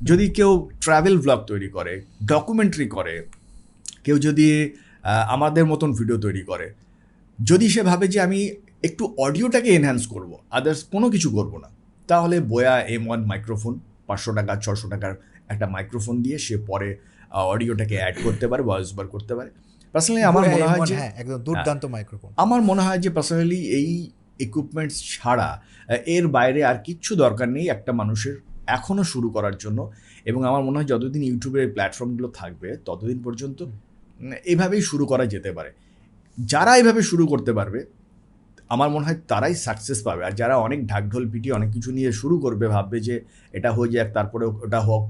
S2: যদি কেউ ট্রাভেল ব্লগ তৈরি করে, ডকুমেন্টারি করে, কেউ যদি আমাদের মতন ভিডিও তৈরি করে, যদি সে ভাবে যে আমি একটু অডিওটাকে এনহ্যান্স করবো, আদার্স কোনো কিছু করবো না, তাহলে বোয়া M1 মাইক্রোফোন 500 টাকা 600 টাকার একটা মাইক্রোফোন দিয়ে সে পরে অডিওটাকে অ্যাড করতে পারে, ভয়েস ওভার করতে পারে। পার্সোনালি আমার মনে হয় যে
S1: একদম দুর্দান্ত মাইক্রোফোন।
S2: আমার মনে হয় যে পার্সোনালি এই ইকুইপমেন্টস ছাড়া এর বাইরে আর কিচ্ছু দরকার নেই একটা মানুষের এখনও শুরু করার জন্য। এবং আমার মনে হয় যতদিন ইউটিউবের প্ল্যাটফর্মগুলো থাকবে ততদিন পর্যন্ত এইভাবেই শুরু করা যেতে পারে। যারা এইভাবে শুরু করতে পারবে আমার মনে হয় তারাই সাকসেস পাবে। আর যারা অনেক ঢাকঢোল পিটিয়ে অনেক কিছু নিয়ে শুরু করবে, ভাববে যে এটা হয়ে যাক তারপরে ওটা হোক,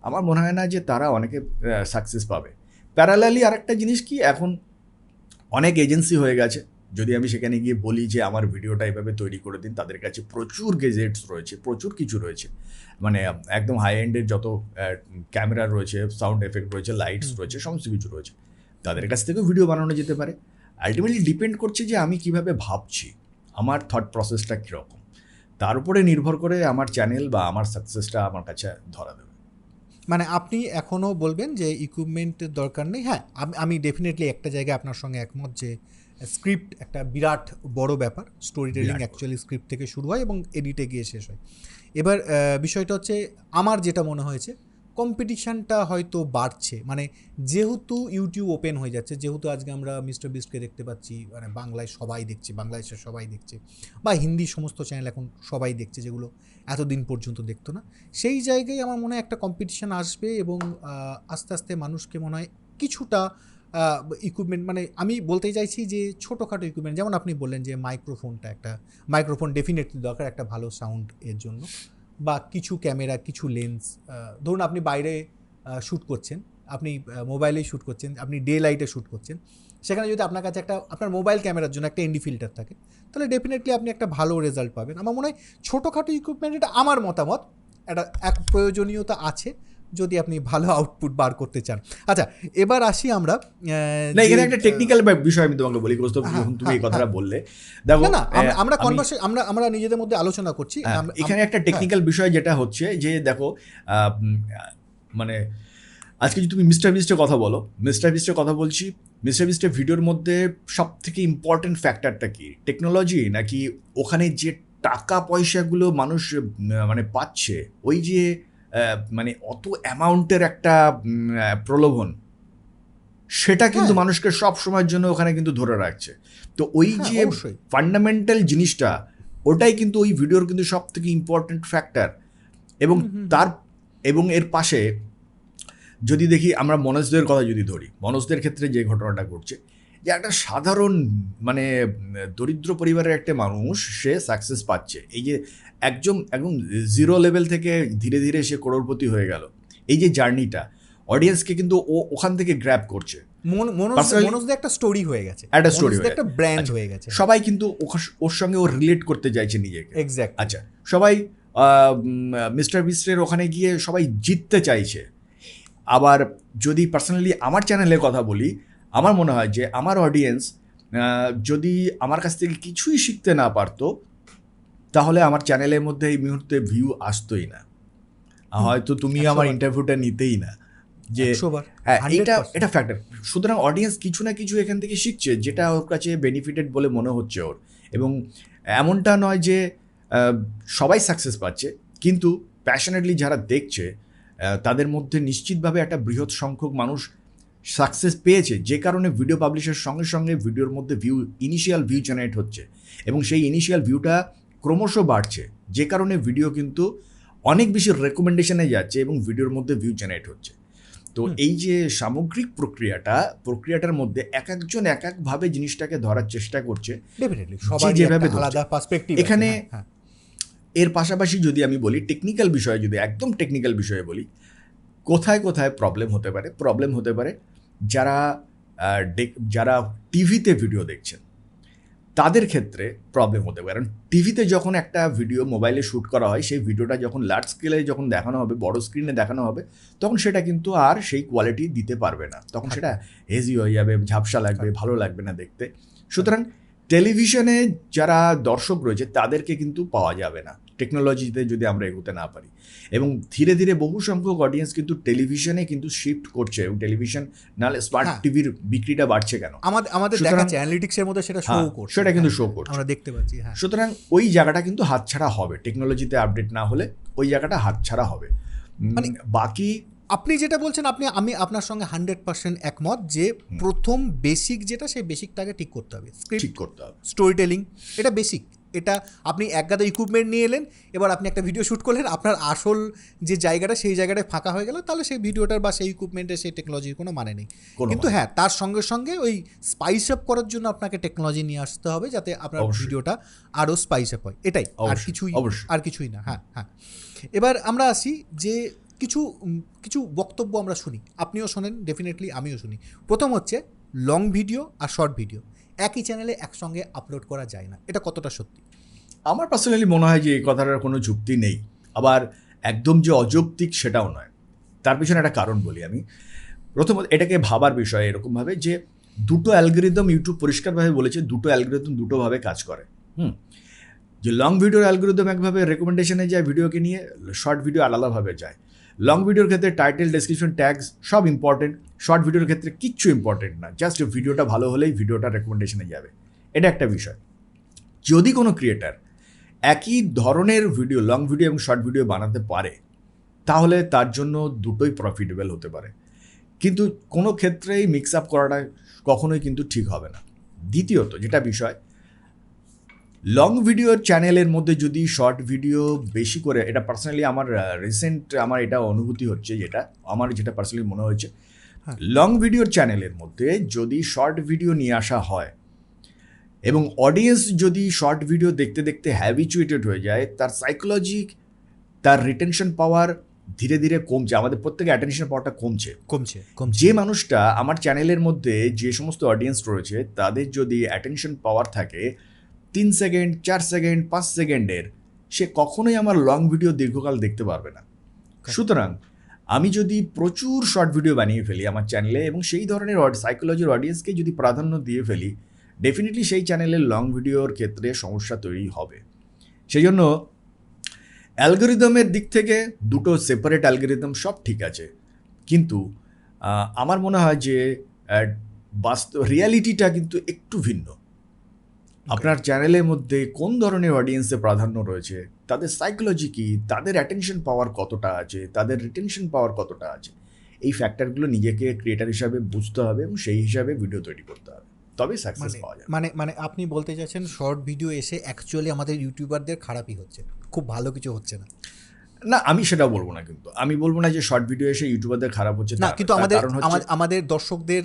S2: আমার মনে হয় না যে তারা অনেকে সাকসেস পাবে। প্যারালালি আরেকটা জিনিস কি, এখন অনেক এজেন্সি হয়ে গেছে, যদি আমি সেখানে গিয়ে বলি যে আমার ভিডিওটা এভাবে তৈরি করে দিন, তাদের কাছে প্রচুর গেজেটস রয়েছে, প্রচুর কিছু রয়েছে, মানে একদম হাই এন্ডের যত ক্যামেরা রয়েছে, সাউন্ড এফেক্ট রয়েছে, লাইটস রয়েছে, সমস্ত কিছু রয়েছে, তাদের কাছ থেকেও ভিডিও বানানো যেতে পারে। আলটিমেটলি ডিপেন্ড করছে যে আমি কিভাবে ভাবছি, আমার থট প্রসেসটা কীরকম, তার উপরে নির্ভর করে আমার চ্যানেল বা আমার সাকসেসটা আমার কাছে ধরা দেবে।
S1: মানে আপনি এখনও বলবেন যে ইকুইপমেন্টের দরকার নেই। হ্যাঁ, আমি ডেফিনেটলি একটা জায়গায় আপনার সঙ্গে একমত যে স্ক্রিপ্ট একটা বিরাট বড় ব্যাপার। স্টোরি টেলিং অ্যাকচুয়ালি স্ক্রিপ্ট থেকে শুরু হয় এবং এডিটে গিয়ে শেষ হয়। এবার বিষয়টা হচ্ছে, আমার যেটা মনে হয়েছে কম্পিটিশানটা হয়তো বাড়ছে, মানে যেহেতু ইউটিউব ওপেন হয়ে যাচ্ছে, যেহেতু আজকে আমরা মিস্টার বিস্টকে দেখতে পাচ্ছি, মানে বাংলায় সবাই দেখছে, বাংলাদেশের সবাই দেখছে, বা হিন্দি সমস্ত চ্যানেল এখন সবাই দেখছে যেগুলো এতদিন পর্যন্ত দেখতো না, সেই জায়গায় আমার মনে হয় একটা কম্পিটিশান আসবে এবং আস্তে আস্তে মানুষকে মনে হয় কিছুটা ইকুইপমেন্ট, মানে আমি বলতে চাইছি যে ছোটোখাটো ইকুইপমেন্ট, যেমন আপনি বললেন যে মাইক্রোফোনটা, একটা মাইক্রোফোন ডেফিনেটলি দরকার একটা ভালো সাউন্ড এর জন্য, বা কিছু ক্যামেরা, কিছু লেন্স। ধরুন আপনি বাইরে শ্যুট করছেন, আপনি মোবাইলেই শ্যুট করছেন, আপনি ডে লাইটে শ্যুট করছেন, সেখানে যদি আপনার কাছে একটা আপনার মোবাইল ক্যামেরার জন্য একটা এনডি ফিল্টার থাকে, তাহলে ডেফিনেটলি আপনি একটা ভালো রেজাল্ট পাবেন। আমার মনে হয় ছোটোখাটো ইকুইপমেন্ট, এটা আমার মতামত, একটা এক প্রয়োজনীয়তা আছে যদি আপনি ভালো আউটপুট বার করতে চান। আচ্ছা, এবার আসি আমরা
S2: না, এখানে একটা টেকনিক্যাল বিষয় আমি তোমাকে বলি, যখন তুমি এই কথাটা বললে, দেখো
S1: না আমরা কনভারসেশন, আমরা নিজেদের মধ্যে আলোচনা করছি।
S2: এখানে একটা টেকনিক্যাল বিষয় যেটা হচ্ছে যে দেখো, মানে আজকে যদি তুমি মিস্টার বিস্টের কথা বলো, মিস্টার বিস্টের কথা বলছি, মিস্টার বিস্টের ভিডিওর মধ্যে সব থেকে ইম্পর্টেন্ট ফ্যাক্টরটা কি, টেকনোলজি নাকি ওখানে যে টাকা পয়সাগুলো মানুষ মানে পাচ্ছে, ওই যে মানে অত অ্যামাউন্টের একটা প্রলোভন, সেটা কিন্তু মানুষকে সব সময়ের জন্য ওখানে কিন্তু ধরে রাখছে। তো ওই যে ফান্ডামেন্টাল জিনিসটা, ওটাই কিন্তু ওই ভিডিওর কিন্তু সব থেকে ইম্পর্টেন্ট ফ্যাক্টর। এবং এর পাশে যদি দেখি, আমরা মনোজদের কথা যদি ধরি, মনোজদের ক্ষেত্রে যে ঘটনাটা ঘটছে, যে একটা সাধারণ মানে দরিদ্র পরিবারের একটা মানুষ, সে সাকসেস পাচ্ছে, এই যে একদম জিরো লেভেল থেকে ধীরে ধীরে সে করোড়পতি হয়ে গেল, এই যে জার্নিটা অডিয়েন্সকে কিন্তু ও ওখান থেকে গ্র্যাব করছে।
S1: মনোজদের একটা স্টোরি হয়ে গেছে,
S2: একটা স্টোরি,
S1: একটা ব্র্যান্ড হয়ে গেছে,
S2: সবাই কিন্তু ওর সঙ্গে ও রিলেট করতে চাইছে নিজেকে।
S1: এক্স্যাক্ট।
S2: আচ্ছা, সবাই মিস্টার বিস্টের ওখানে গিয়ে সবাই জিততে চাইছে। আবার যদি পার্সোনালি আমার চ্যানেলের কথা বলি, আমার মনে হয় যে আমার অডিয়েন্স যদি আমার কাছ থেকে কিছুই শিখতে না পারতো, তাহলে আমার চ্যানেলের মধ্যে এই মুহূর্তে ভিউ আসতোই না, হয়তো তুমি আমার ইন্টারভিউটা নিতেই না। যে হ্যাঁ, এটা ফ্যাক্টর। সুতরাং অডিয়েন্স কিছু না কিছু এখান থেকে শিখছে, যেটা ওর কাছে বেনিফিটেড বলে মনে হচ্ছে ওর। এবং এমনটা নয় যে সবাই সাকসেস পাচ্ছে, কিন্তু প্যাশনেটলি যারা দেখছে তাদের মধ্যে নিশ্চিতভাবে একটা বৃহৎ সংখ্যক মানুষ সাকসেস পেয়েছে, যে কারণে ভিডিও পাবলিশের সঙ্গে সঙ্গে ভিডিওর মধ্যে ইনিশিয়াল ভিউ জেনারেট হচ্ছে, এবং সেই ইনিশিয়াল ভিউটা ক্রমশ বাড়ছে, যে কারণে ভিডিও কিন্তু অনেক বেশি রেকমেন্ডেশনে যাচ্ছে এবং ভিডিওর মধ্যে ভিউ জেনারেট হচ্ছে। তো এই যে সামগ্রিক প্রক্রিয়াটার মধ্যে এক একজন এক একভাবে জিনিসটাকে ধরার চেষ্টা করছে, যেভাবে আলাদা পার্সপেক্টিভ এখানে। এর পাশাপাশি যদি আমি বলি টেকনিক্যাল বিষয়ে, যদি একদম টেকনিক্যাল বিষয়ে বলি, কোথায় কোথায় প্রবলেম হতে পারে যারা টিভিতে ভিডিও দেখছেন, তাদের ক্ষেত্রে প্রবলেম হতে পারে। কারণ টিভিতে যখন একটা ভিডিও মোবাইলে শ্যুট করা হয়, সেই ভিডিওটা যখন লার্জ স্কেলে যখন দেখানো হবে, বড় স্ক্রিনে দেখানো হবে, তখন সেটা কিন্তু আর সেই কোয়ালিটি দিতে পারবে না, তখন সেটা হেজি হয়ে যাবে, ঝাপসা লাগবে, ভালো লাগবে না দেখতে। সুতরাং টেলিভিশনে যারা দর্শক রয়েছে তাদেরকে কিন্তু পাওয়া যাবে না টেকনোলজিতে যদি আমরা এগোতে না পারি। এবং ধীরে ধীরে বহু সংখ্যক অডিয়েন্স কিন্তু টেলিভিশনে কিন্তু শিফট করছে, এবং টেলিভিশন নাহলে স্মার্ট টিভির বিক্রিটা বাড়ছে কেন,
S1: আমাদের দেখাচ্ছে অ্যানালিটিক্সের মধ্যে সেটা শো করছে,
S2: সেটা কিন্তু শো করছে,
S1: আমরা দেখতে পাচ্ছি।
S2: সুতরাং ওই জায়গাটা কিন্তু হাতছাড়া হবে, টেকনোলজিতে আপডেট না হলে ওই জায়গাটা হাতছাড়া হবে। মানে বাকি
S1: আপনি যেটা বলছেন, আমি আপনার সঙ্গে 100% একমত যে প্রথম বেসিক যেটা, সেই বেসিকটাকে ঠিক করতে হবে, স্টোরি টেলিং, এটা বেসিক, এটা আপনি এক গাদা ইকুইপমেন্ট নিয়ে এলেন, এবার আপনি একটা ভিডিও শ্যুট করলেন, আপনার আসল যে জায়গাটা সেই জায়গাটায় ফাঁকা হয়ে গেল, তাহলে সেই ভিডিওটার বা সেই ইকুইপমেন্টের সেই টেকনোলজির কোনো মানে নেই। কিন্তু হ্যাঁ, তার সঙ্গে সঙ্গে ওই স্পাইস আপ করার জন্য আপনাকে টেকনোলজি নিয়ে আসতে হবে যাতে আপনার ভিডিওটা আরও স্পাইস আপ হয়, এটাই, আর কিছুই না। হ্যাঁ হ্যাঁ। এবার আমরা আসি যে কিছু বক্তব্য আমরা শুনি, আপনিও শোনেন ডেফিনেটলি, আমিও শুনি। প্রথম হচ্ছে লং ভিডিও আর শর্ট ভিডিও একই চ্যানেলে একসঙ্গে আপলোড করা যায় না, এটা কতটা সত্যি?
S2: আমার পার্সোনালি মনে হয় যে এই কথাটার কোনো যুক্তি নেই, আবার একদম যে অযৌক্তিক সেটাও নয়। তার পিছনে একটা কারণ বলি আমি। প্রথমত এটাকে ভাবার বিষয় এরকমভাবে যে দুটো অ্যালগোরিদম, ইউটিউব পরিষ্কারভাবে বলেছে দুটো অ্যালগোরিদম দুটোভাবে কাজ করে। যে লং ভিডিওর অ্যালগোরিদম একভাবে রেকমেন্ডেশনে যায় ভিডিওকে নিয়ে, শর্ট ভিডিও আলাদাভাবে যায়। লং ভিডিওর ক্ষেত্রে টাইটেল, ডেসক্রিপশন, ট্যাগস সব ইম্পর্টেন্ট, শর্ট ভিডিওর ক্ষেত্রে কিচ্ছু ইম্পর্টেন্ট না, জাস্ট ভিডিওটা ভালো হলেই ভিডিওটা রেকমেন্ডেশনে যাবে। এটা একটা বিষয়। যদি কোনো ক্রিয়েটার একই ধরনের ভিডিও, লং ভিডিও এবং শর্ট ভিডিও বানাতে পারে, তাহলে তার জন্য দুটোই প্রফিটেবল হতে পারে, কিন্তু কোনো ক্ষেত্রেই মিক্স আপ করাটা কখনোই কিন্তু ঠিক হবে না। দ্বিতীয়ত যেটা বিষয়, লং ভিডিওর চ্যানেলের মধ্যে যদি শর্ট ভিডিও বেশি করে, এটা পার্সোনালি আমার রিসেন্ট আমার এটা অনুভূতি হচ্ছে, যেটা পার্সোনালি মনে হয়েছে, লং ভিডিওর চ্যানেলের মধ্যে যদি শর্ট ভিডিও নিয়ে আসা হয় এবং অডিয়েন্স যদি শর্ট ভিডিও দেখতে দেখতে হ্যাবিচুয়েটেড হয়ে যায়, তার সাইকোলজি, তার রিটেনশন পাওয়ার ধীরে ধীরে কমছে। আমাদের প্রত্যেকে অ্যাটেনশন পাওয়ারটা কমছে। যে মানুষটা আমার চ্যানেলের মধ্যে যে সমস্ত অডিয়েন্স রয়েছে তাদের যদি অ্যাটেনশন পাওয়ার থাকে 3 সেকেন্ড, 4 সেকেন্ড, 5 সেকেন্ডের, সে কখনোই আমার লং ভিডিও দীর্ঘকাল দেখতে পারবে না। সুতরাং আমি যদি প্রচুর শর্ট ভিডিও বানিয়ে ফেলি আমার চ্যানেলে এবং সেই ধরনের সাইকোলজির অডিয়েন্সকে যদি প্রাধান্য দিয়ে ফেলি, ডেফিনেটলি সেই চ্যানেলের লং ভিডিওর ক্ষেত্রে সমস্যা তৈরি হবে। সেই জন্য অ্যালগোরিদমের দিক থেকে দুটো সেপারেট অ্যালগোরিদম সব ঠিক আছে, কিন্তু আমার মনে হয় যে বাস্তব রিয়ালিটিটা কিন্তু একটু ভিন্ন। আপনার চ্যানেলের মধ্যে কোন ধরনের অডিয়েন্সের প্রাধান্য রয়েছে, তাদের সাইকোলজি কী, তাদের অ্যাটেনশন পাওয়ার কতটা আছে, তাদের রিটেনশন পাওয়ার কতটা আছে, এই ফ্যাক্টরগুলো নিজেকে ক্রিয়েটার হিসাবে বুঝতে হবে এবং সেই হিসাবে ভিডিও তৈরি করতে হবে, তবেই সাকসেস পাওয়া যায়।
S1: মানে আপনি বলতে চাচ্ছেন শর্ট ভিডিও এসে অ্যাকচুয়ালি আমাদের ইউটিউবারদের খারাপই হচ্ছে, খুব ভালো কিছু হচ্ছে না?
S2: না, আমি সেটা বলবো না, কিন্তু আমি বলবো না যে শর্ট ভিডিও এসে ইউটিউবারদের খারাপ হচ্ছে
S1: না, কিন্তু আমাদের দর্শকদের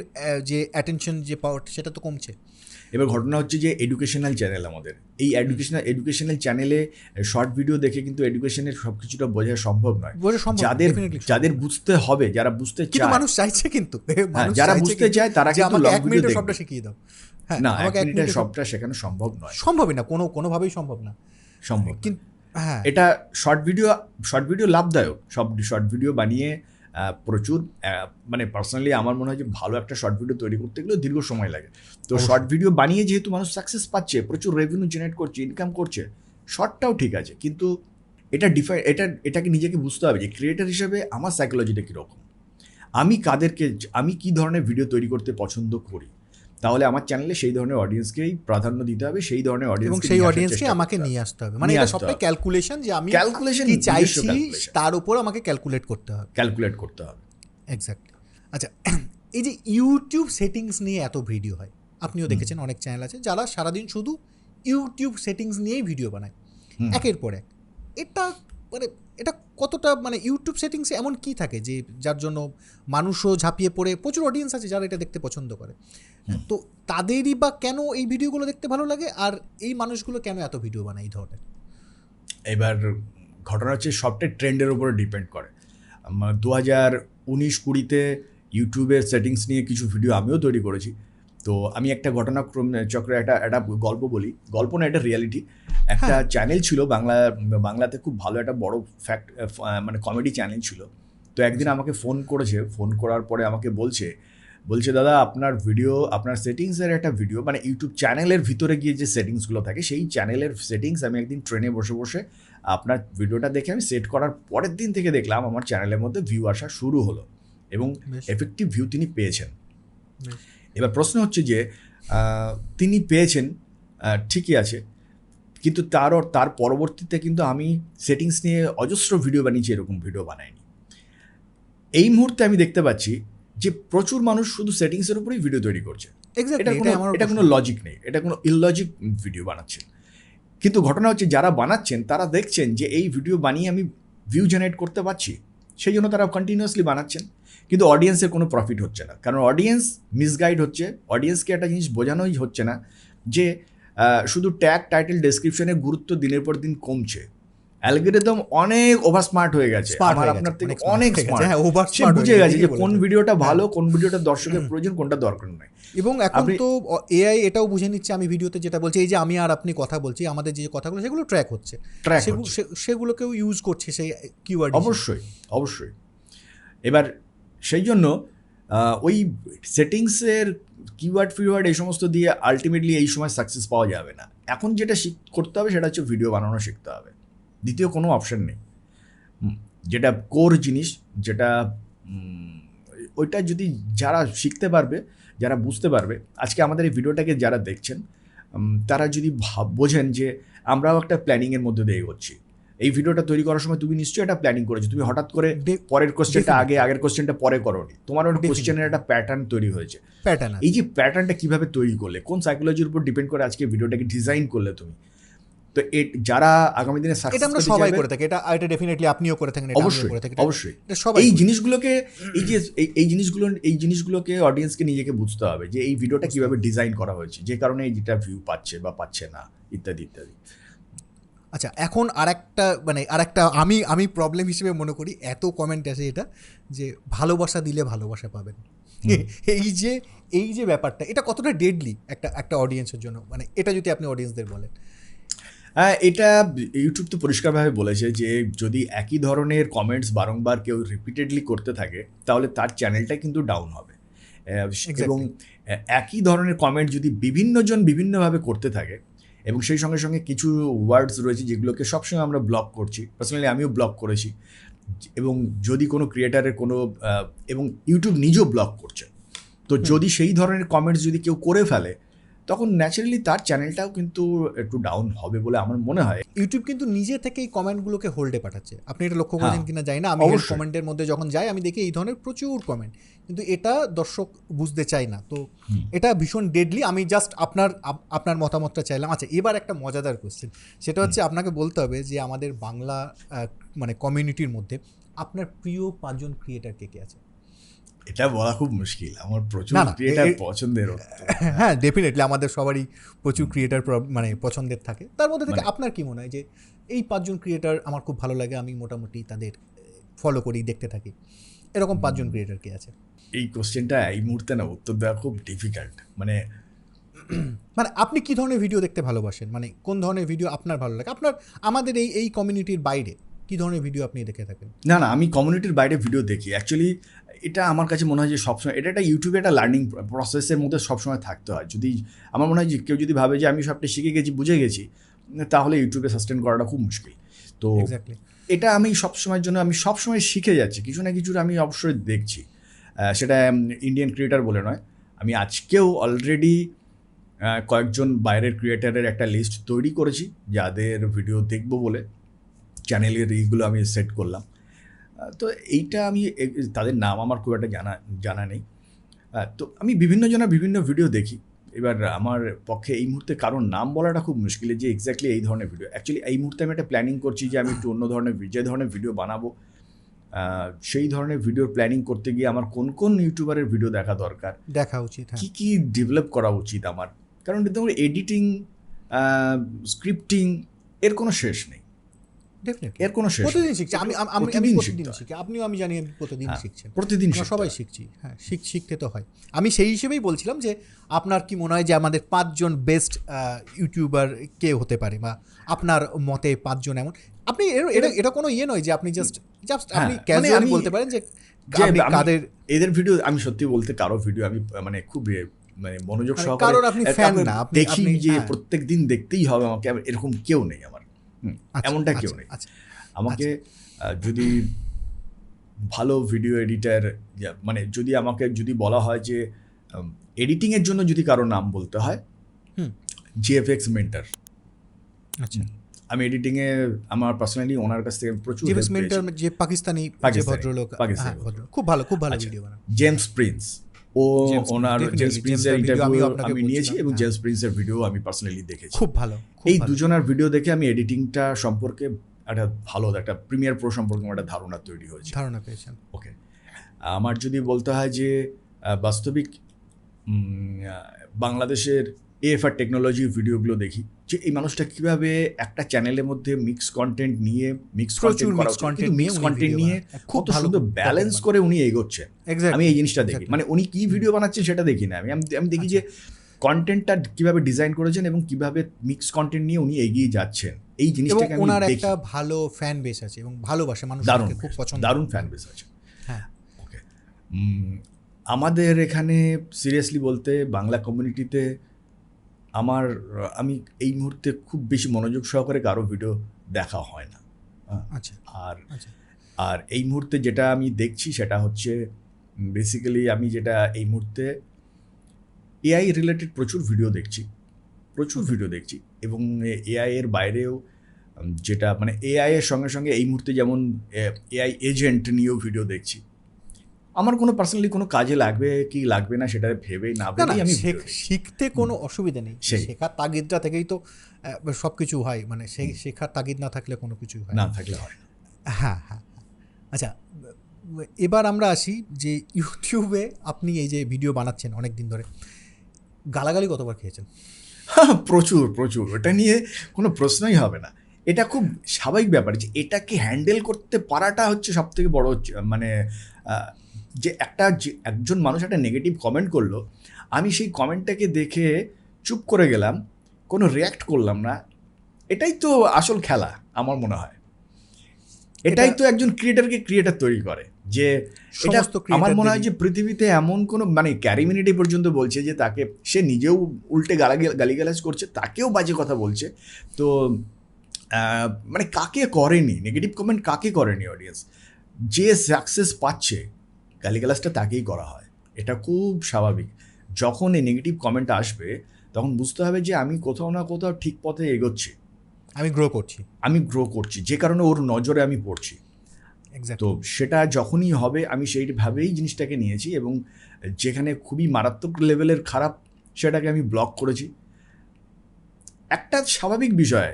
S1: যে অ্যাটেনশন যে পাওয়ার সেটা তো কমছে।
S2: এবার ঘটনা হচ্ছে যে এডুকেশনাল চ্যানেল, আমাদের এই এডুকেশনাল চ্যানেলে শর্ট ভিডিও দেখে কিন্তু এডুকেশনের সব কিছুটা বোঝা সম্ভব নয়। যাদের বুঝতে হবে, যারা বুঝতে চায়,
S1: মানুষ চাইছে, কিন্তু
S2: যারা বুঝতে চায় তারা কিন্তু লং ভিডিও দেখবে।
S1: সবটা শিখিয়ে দাও। হ্যাঁ,
S2: না, এক মিনিটে সবটা শেখানো সম্ভব নয়,
S1: সম্ভবই না, কোনোভাবেই সম্ভব না।
S2: কিন্তু হ্যাঁ, এটা শর্ট ভিডিও লাভদায়ক। শর্ট ভিডিও বানিয়ে প্রচুর, মানে পার্সোনালি আমার মনে হয় যে ভালো একটা শর্ট ভিডিও তৈরি করতে গেলে দীর্ঘ সময় লাগে। তো শর্ট ভিডিও বানিয়ে যেহেতু মানুষ সাকসেস পাচ্ছে, প্রচুর রেভিনিউ জেনারেট করছে, ইনকাম করছে, শর্টটাও ঠিক আছে, কিন্তু এটাকে নিজেকে বুঝতে হবে যে ক্রিয়েটার হিসেবে আমার সাইকোলজিটা কীরকম, আমি কী ধরনের ভিডিও তৈরি করতে পছন্দ করি, তাহলে আমার চ্যানেলে সেই ধরনের অডিয়েন্সকেই প্রাধান্য দিতে হবে, সেই ধরনের
S1: অডিয়েন্সকে আমাকে নিয়ে আসতে হবে। মানে এটা সবটাই ক্যালকুলেশন, যে আমি কি চাইছি তার উপর আমাকে ক্যালকুলেট করতে হবে। এক্স্যাক্টলি। আচ্ছা, এই যে ইউটিউব সেটিংস নিয়ে এত ভিডিও হয়, আপনিও দেখেছেন অনেক চ্যানেল আছে যারা সারাদিন শুধু ইউটিউব সেটিংস নিয়েই ভিডিও বানায় একের পর এক। এটা কতটা, মানে ইউটিউব সেটিংসে এমন কি থাকে যে যার জন্য মানুষও ঝাঁপিয়ে পড়ে, প্রচুর অডিয়েন্স আছে যারা এটা দেখতে পছন্দ করে, তো তাদেরই বা কেন এই ভিডিওগুলো দেখতে ভালো লাগে, আর এই মানুষগুলো কেন এত ভিডিও বানায় এই ধরনের?
S2: এবার ঘটনা হচ্ছে সবটাই ট্রেন্ডের উপরে ডিপেন্ড করে। 2019-20 ইউটিউবের সেটিংস নিয়ে কিছু ভিডিও আমিও তৈরি করেছি। তো আমি একটা ঘটনাক্রম চক্রে একটা গল্প বলি, গল্প না, এটা রিয়ালিটি। একটা চ্যানেল ছিল বাংলাতে খুব ভালো একটা বড় মানে কমেডি চ্যানেল ছিল। তো একদিন আমাকে ফোন করার পরে আমাকে বলছে দাদা, আপনার ভিডিও, আপনার সেটিংসের একটা ভিডিও, মানে ইউটিউব চ্যানেলের ভিতরে গিয়ে যে সেটিংসগুলো থাকে সেই চ্যানেলের সেটিংস আমি একদিন ট্রেনে বসে আপনার ভিডিওটা দেখে আমি সেট করার পরের দিন থেকে দেখলাম আমার চ্যানেলের মধ্যে ভিউ আসা শুরু হলো এবং এফেক্টিভ ভিউ তিনি পেয়েছেন। এবার প্রশ্ন হচ্ছে যে তিনি পেয়েছেন, ঠিকই আছে, কিন্তু তার পরবর্তীতে কিন্তু আমি সেটিংস নিয়ে অজস্র ভিডিও বানিয়েছি, এরকম ভিডিও বানাইনি। এই মুহূর্তে আমি দেখতে পাচ্ছি যে প্রচুর মানুষ শুধু সেটিংসের উপরেই ভিডিও তৈরি করছে। এটা কোনো লজিক নেই, এটা কোনো ইললজিক ভিডিও বানাচ্ছে। কিন্তু ঘটনা হচ্ছে যারা বানাচ্ছেন তারা দেখছেন যে এই ভিডিও বানিয়ে আমি ভিউ জেনারেট করতে পারছি, সেই জন্য তারা কন্টিনিউয়াসলি বানাচ্ছেন, কিন্তু অডিয়েন্সের কোনো প্রফিট হচ্ছে না। কারণ অডিয়েন্স মিসগাইড হচ্ছে, অডিয়েন্সকে একটা জিনিস বোঝানোই হচ্ছে না যে শুধু ট্যাগ, টাইটেল, ডেসক্রিপশনের গুরুত্ব দিনের পর দিন কমছে। অ্যালগরিদম অনেক ওভার স্মার্ট হয়ে গেছে, আমার আপনার থেকে অনেক স্মার্ট, সে বুঝে গেছে যে কোন ভিডিওটা ভালো, কোন ভিডিওটা দর্শকের প্রয়োজন, কোনটা দরকার নয়।
S1: এবং এখন তো এআই এটাও বুঝে নিচ্ছে আমি ভিডিওতে যেটা বলছি, এই যে আমি আর আপনি কথা বলছি, আমাদের যে কথাগুলো সেগুলো ট্র্যাক হচ্ছে, সেগুলোকেও ইউজ করছে সেই কিওয়ার্ড।
S2: অবশ্যই অবশ্যই। এবার সেই জন্য ওই সেটিংসের কিওয়ার্ড ফিওয়ার্ড এই সমস্ত দিয়ে আলটিমেটলি এই সময় সাকসেস পাওয়া যাবে না। এখন যেটা করতে হবে সেটা হচ্ছে ভিডিও বানানো শিখতে হবে, দ্বিতীয় কোনো অপশন নেই। যেটা কোর জিনিস, যেটা ওইটা যদি যারা শিখতে পারবে, যারা বুঝতে পারবে, আজকে আমাদের এই ভিডিওটাকে যারা দেখছেন তারা যদি বোঝেন যে আমরাও একটা প্ল্যানিংয়ের মধ্যে দিয়ে এগোচ্ছি। এই ভিডিওটা তৈরি করার সময় তুমি নিশ্চয়ই একটা প্ল্যানিং করেছো, তুমি হঠাৎ করে পরের কোশ্চেনটা আগে, আগের কোশ্চেনটা পরে করোনি, তোমার একটা কোশ্চেনের একটা প্যাটার্ন তৈরি হয়েছে। এই যে প্যাটার্নটা কিভাবে তৈরি করলে, কোন সাইকোলজির উপর ডিপেন্ড করে আজকে ভিডিওটাকে ডিজাইন করলে তুমি, তো যারা আগামী দিনে সাকসেস,
S1: এটা আমরা সবাই করে থাকি, এটা ডেফিনেটলি আপনিও করে থাকেন,
S2: অবশ্যই অবশ্যই। এই জিনিসগুলোকে এই জিনিসগুলোকে অডিয়েন্সকে নিজেকে বুঝতে হবে যে এই ভিডিওটা কিভাবে ডিজাইন করা হয়েছে, যে কারণে যেটা ভিউ পাচ্ছে বা পাচ্ছে না, ইত্যাদি ইত্যাদি।
S1: আচ্ছা, এখন আরেকটা আমি প্রবলেম হিসেবে মনে করি, এত কমেন্ট আসে এটা যে ভালোবাসা দিলে ভালোবাসা পাবেন। এই যে ব্যাপারটা, এটা কতটা ডেডলি একটা অডিয়েন্সের জন্য, মানে এটা যদি আপনি অডিয়েন্সদের বলেন।
S2: হ্যাঁ, এটা ইউটিউব তো পরিষ্কারভাবে বলেছে যে যদি একই ধরনের কমেন্টস বারংবার কেউ রিপিটেডলি করতে থাকে তাহলে তার চ্যানেলটা কিন্তু ডাউন হবে। এবং একই ধরনের কমেন্ট যদি বিভিন্নজন বিভিন্নভাবে করতে থাকে, এবং সেই সঙ্গে সঙ্গে কিছু ওয়ার্ডস রয়েছে যেগুলোকে সবসময় আমরা ব্লক করছি, পার্সোনালি আমিও ব্লক করেছি, এবং যদি কোনো ক্রিয়েটারের কোনো এবং ইউটিউব নিজেও ব্লক করছে, তো যদি সেই ধরনের কমেন্টস যদি কেউ করে ফেলে তখন ন্যাচারালি তার চ্যানেলটাও কিন্তু একটু ডাউন হবে বলে আমার মনে হয়।
S1: ইউটিউব কিন্তু নিজে থেকে এই কমেন্টগুলোকে হোল্ডে পাঠাচ্ছে, আপনি এটা লক্ষ্য করেছেন কিনা জানি না, আমি কমেন্টের মধ্যে যখন যাই আমি দেখি এই ধরনের প্রচুর কমেন্ট, কিন্তু এটা দর্শক বুঝতে চায় না। তো এটা ভীষণ ডেডলি। আমি জাস্ট আপনার মতামতটা চাইলাম। আচ্ছা, এবার একটা মজাদার কোশ্চেন, সেটা হচ্ছে আপনাকে বলতে হবে যে আমাদের বাংলা মানে কমিউনিটির মধ্যে আপনার প্রিয় 5 জন ক্রিয়েটার কে আছে?
S2: এটা বলা খুব মুশকিল, আমার প্রচুর ক্রিয়েটার পছন্দের।
S1: হ্যাঁ, ডেফিনেটলি আমাদের সবারই প্রচুর ক্রিয়েটার মানে পছন্দের থাকে, তার মধ্যে থেকে আপনার কি মনে হয় যে এই 5 জন ক্রিয়েটার আমার খুব ভালো লাগে, আমি মোটামুটি তাদের ফলো করি, দেখতে থাকি, এরকম 5 জন ক্রিয়েটার কে আছে?
S2: এই কোশ্চেনটা এই মুহূর্তে না উত্তর দেওয়া খুব ডিফিকাল্ট। মানে
S1: আপনি কি ধরনের ভিডিও দেখতে ভালোবাসেন, মানে কোন ধরনের ভিডিও আপনার ভালো লাগে, আপনার আমাদের এই কমিউনিটির বাইরে কি ধরনের ভিডিও আপনি দেখে থাকেন?
S2: না, আমি কমিউনিটির বাইরে ভিডিও দেখি। অ্যাকচুয়ালি এটা আমার কাছে মনে হয় যে সবসময় এটা একটা ইউটিউবে একটা লার্নিং প্রসেসের মধ্যে সবসময় থাকতে হয়। যদি আমার মনে হয় যে কেউ যদি ভাবে যে আমি সবটা শিখে গেছি, বুঝে গেছি, তাহলে ইউটিউবে সাস্টেন করাটা খুব মুশকিল। তো এটা আমি সবসময়ের জন্য আমি সবসময় শিখে যাচ্ছি, কিছু না কিছু আমি অবশ্যই দেখছি। সেটা ইন্ডিয়ান ক্রিয়েটার বলে নয়, আমি আজকেও অলরেডি কয়েকজন বাইরের ক্রিয়েটারের একটা লিস্ট তৈরি করেছি যাদের ভিডিও দেখবো বলে চ্যানেলের এইগুলো আমি সেট করলাম। তো এইটা আমি তাদের নাম আমার খুব একটা জানা নেই। তো আমি বিভিন্ন জনের বিভিন্ন ভিডিও দেখি। এবার আমার পক্ষে এই মুহূর্তে কারোর নাম বলাটা খুব মুশকিল যে এক্স্যাক্টলি এই ধরনের ভিডিও। অ্যাকচুয়ালি এই মুহূর্তে আমি একটা প্ল্যানিং করছি যে আমি একটু অন্য ধরনের যে ধরনের ভিডিও বানাবো, সেই ধরনের ভিডিওর প্ল্যানিং করতে গিয়ে আমার কোন কোন ইউটিউবারের ভিডিও দেখা উচিত, কি ডেভেলপ করা উচিত আমার। কারণ দেখুন, এডিটিং, স্ক্রিপ্টিং এর কোনো শেষ নেই, এর কোনো শেষ।
S1: প্রতিদিন শিখছি আমি শিখি, আপনিও আমি জানি প্রতিদিন শিখছেন,
S2: প্রতিদিন
S1: সবাই শিখছি। হ্যাঁ, শিখতে তো হয়। আমি সেই হিসেবেই বলছিলাম যে আপনার কি মনে হয় যে আমাদের 5 জন বেস্ট ইউটিউবার কে হতে পারে, বা আপনার মতে 5 জন এমন, আপনি এটা কোনো ইয়ে নয় যে আপনি জাস্ট আপনি ক্যাজুয়ালি বলতে পারেন যে কাদের
S2: এদের ভিডিও। আমি সত্যি বলতে কারো ভিডিও আমি মানে খুব মানে মনোযোগ
S1: সহকারে আপনি ফ্যান না,
S2: দেখি যে প্রত্যেক দিন দেখতেই হবে আমাকে, এরকম কেউ নেই আমার, এমনটা কেউ নেই। আমাকে যদি ভালো ভিডিও এডিটার, মানে যদি বলা হয় যে এডিটিংয়ের জন্য যদি কারো নাম বলতে হয়, জিএফএক্স মেন্টর।
S1: আচ্ছা,
S2: আমি এডিটিংয়ে আমার পার্সোনালি ওনার কাছ থেকে প্রচুর
S1: জিএফএক্স মেন্টর, যে পাকিস্তানি ভদ্রলোক, খুব ভালো ভিডিও বানান।
S2: জেমস প্রিন্স, ও
S1: জেমস
S2: ওনার
S1: definitely,
S2: জেমস প্রিন্সের
S1: জেমসের video
S2: ইন্টারভিউ
S1: আপনাকে
S2: আমি নিয়েছি
S1: বলছিলাম,
S2: এবং
S1: হ্যাঁ।
S2: জেমস প্রিন্সের ভিডিও আমি পার্সোনালি দেখেছি।
S1: খুব ভালো, খুব
S2: এই
S1: ভালো।
S2: দুজনের ভিডিও দেখে আমি এডিটিংটা সম্পর্কে একটা ভালো একটা প্রিমিয়ার প্রো সম্পর্কে আমার একটা ধারণা তৈরি হয়েছে।
S1: ধারণা পেয়েছেন।
S2: ওকে, আমার যদি বলতে হয় যে বাস্তবিক বাংলাদেশের এএফআর টেকনোলজির ভিডিওগুলো দেখি যে এই মানুষটা কিভাবে একটা চ্যানেলের মধ্যে মিক্স কন্টেন্ট নিয়ে মিক্স
S1: প্রচুর
S2: কন্টেন্ট করা
S1: mixed content
S2: মিক্স
S1: নিয়ে উনি
S2: কন্টেন্ট
S1: video
S2: নিয়ে
S1: বানান। খুব
S2: কত
S1: ভালো
S2: সুন্দর
S1: content
S2: ব্যালেন্স
S1: বানান।
S2: করে উনি এগোচ্ছেন।
S1: Exactly,
S2: আমি এই জিনিসটা দেখি,
S1: exactly.
S2: মানে উনি কি ভিডিও বানাচ্ছেন সেটা দেখি না, আমি দেখি যে কন্টেন্টটা কিভাবে ডিজাইন করেছেন এবং কিভাবে মিক্স কন্টেন্ট নিয়ে উনি এগিয়ে যাচ্ছেন, এই
S1: এবং
S2: জিনিসটাকে আমি
S1: ওনার
S2: দেখি।
S1: একটা ভালো ফ্যান বেস আছে এবং ভালোবাসে মানুষ,
S2: দারুণ
S1: খুব পছন্দ।
S2: দারুণ ফ্যান বেস আছে।
S1: হ্যাঁ,
S2: ওকে, আমাদের এখানে সিরিয়াসলি বলতে বাংলা কমিউনিটিতে আমি এই মুহূর্তে খুব বেশি মনোযোগ সহকারে কারো ভিডিও দেখা হয় না।
S1: আচ্ছা
S2: আর
S1: আচ্ছা।
S2: আর এই মুহূর্তে যেটা আমি দেখছি সেটা হচ্ছে বেসিক্যালি আমি যেটা এই মুহূর্তে এআই রিলেটেড প্রচুর ভিডিও দেখছি এবং এআই এর বাইরেও যেটা মানে এআই এর সঙ্গে সঙ্গে এই মুহূর্তে যেমন এআই এজেন্ট নিয়েও ভিডিও দেখছি। আমার কোনো পার্সোনালি কোনো কাজে লাগবে কি লাগবে না সেটা ভেবেই না
S1: না না,
S2: ভেবেই আমি
S1: শিখতে কোনো অসুবিধা নেই,
S2: সেই।
S1: শেখার তাগিদটা থেকেই তো সব কিছু হয়, মানে সেই শেখার তাগিদ না থাকলে কোনো কিছুই হয়
S2: না
S1: না।
S2: থাকলে হয় না।
S1: হ্যাঁ হ্যাঁ হ্যাঁ। আচ্ছা, এবার আমরা আসি যে ইউটিউবে আপনি এই যে ভিডিও বানাচ্ছেন অনেক দিন ধরে, গালাগালি কতবার খেয়েছেন?
S2: প্রচুর প্রচুর, এটা নিয়ে কোনো প্রশ্নই হবে না। এটা খুব স্বাভাবিক ব্যাপার যে এটাকে হ্যান্ডেল করতে পারাটা হচ্ছে সব থেকে বড় মানে যে একজন মানুষ একটা নেগেটিভ কমেন্ট করলো, আমি সেই কমেন্টটাকে দেখে চুপ করে গেলাম, কোনো রিয়্যাক্ট করলাম না, এটাই তো আসল খেলা আমার মনে হয়। এটাই তো একজন ক্রিয়েটার তৈরি করে। যে এটা
S1: সমস্ত
S2: আমার মনে হয়
S1: creator-দেরই-
S2: যে পৃথিবীতে এমন কোনো মানে ক্যারিমিনিটি পর্যন্ত বলছে যে তাকে সে নিজেও উল্টে গালিগালাজ করছে, তাকেও বাজে কথা বলছে। তো মানে কাকে করেনি নেগেটিভ কমেন্ট, কাকে করেনি অডিয়েন্স? যে সাকসেস পাচ্ছে গালিগালাজটা তাকেই করা হয়। এটা খুব স্বাভাবিক। যখন এই নেগেটিভ কমেন্ট আসবে তখন বুঝতে হবে যে আমি কোথাও না কোথাও ঠিক পথে এগোচ্ছি,
S1: আমি গ্রো করছি,
S2: যে কারণে ওর নজরে আমি পড়ছি।
S1: এক্স্যাক্টলি।
S2: তো সেটা যখনই হবে আমি সেইভাবেই জিনিসটাকে নিয়েছি এবং যেখানে খুবই মারাত্মক লেভেলের খারাপ সেটাকে আমি ব্লক করেছি। একটা স্বাভাবিক বিষয়,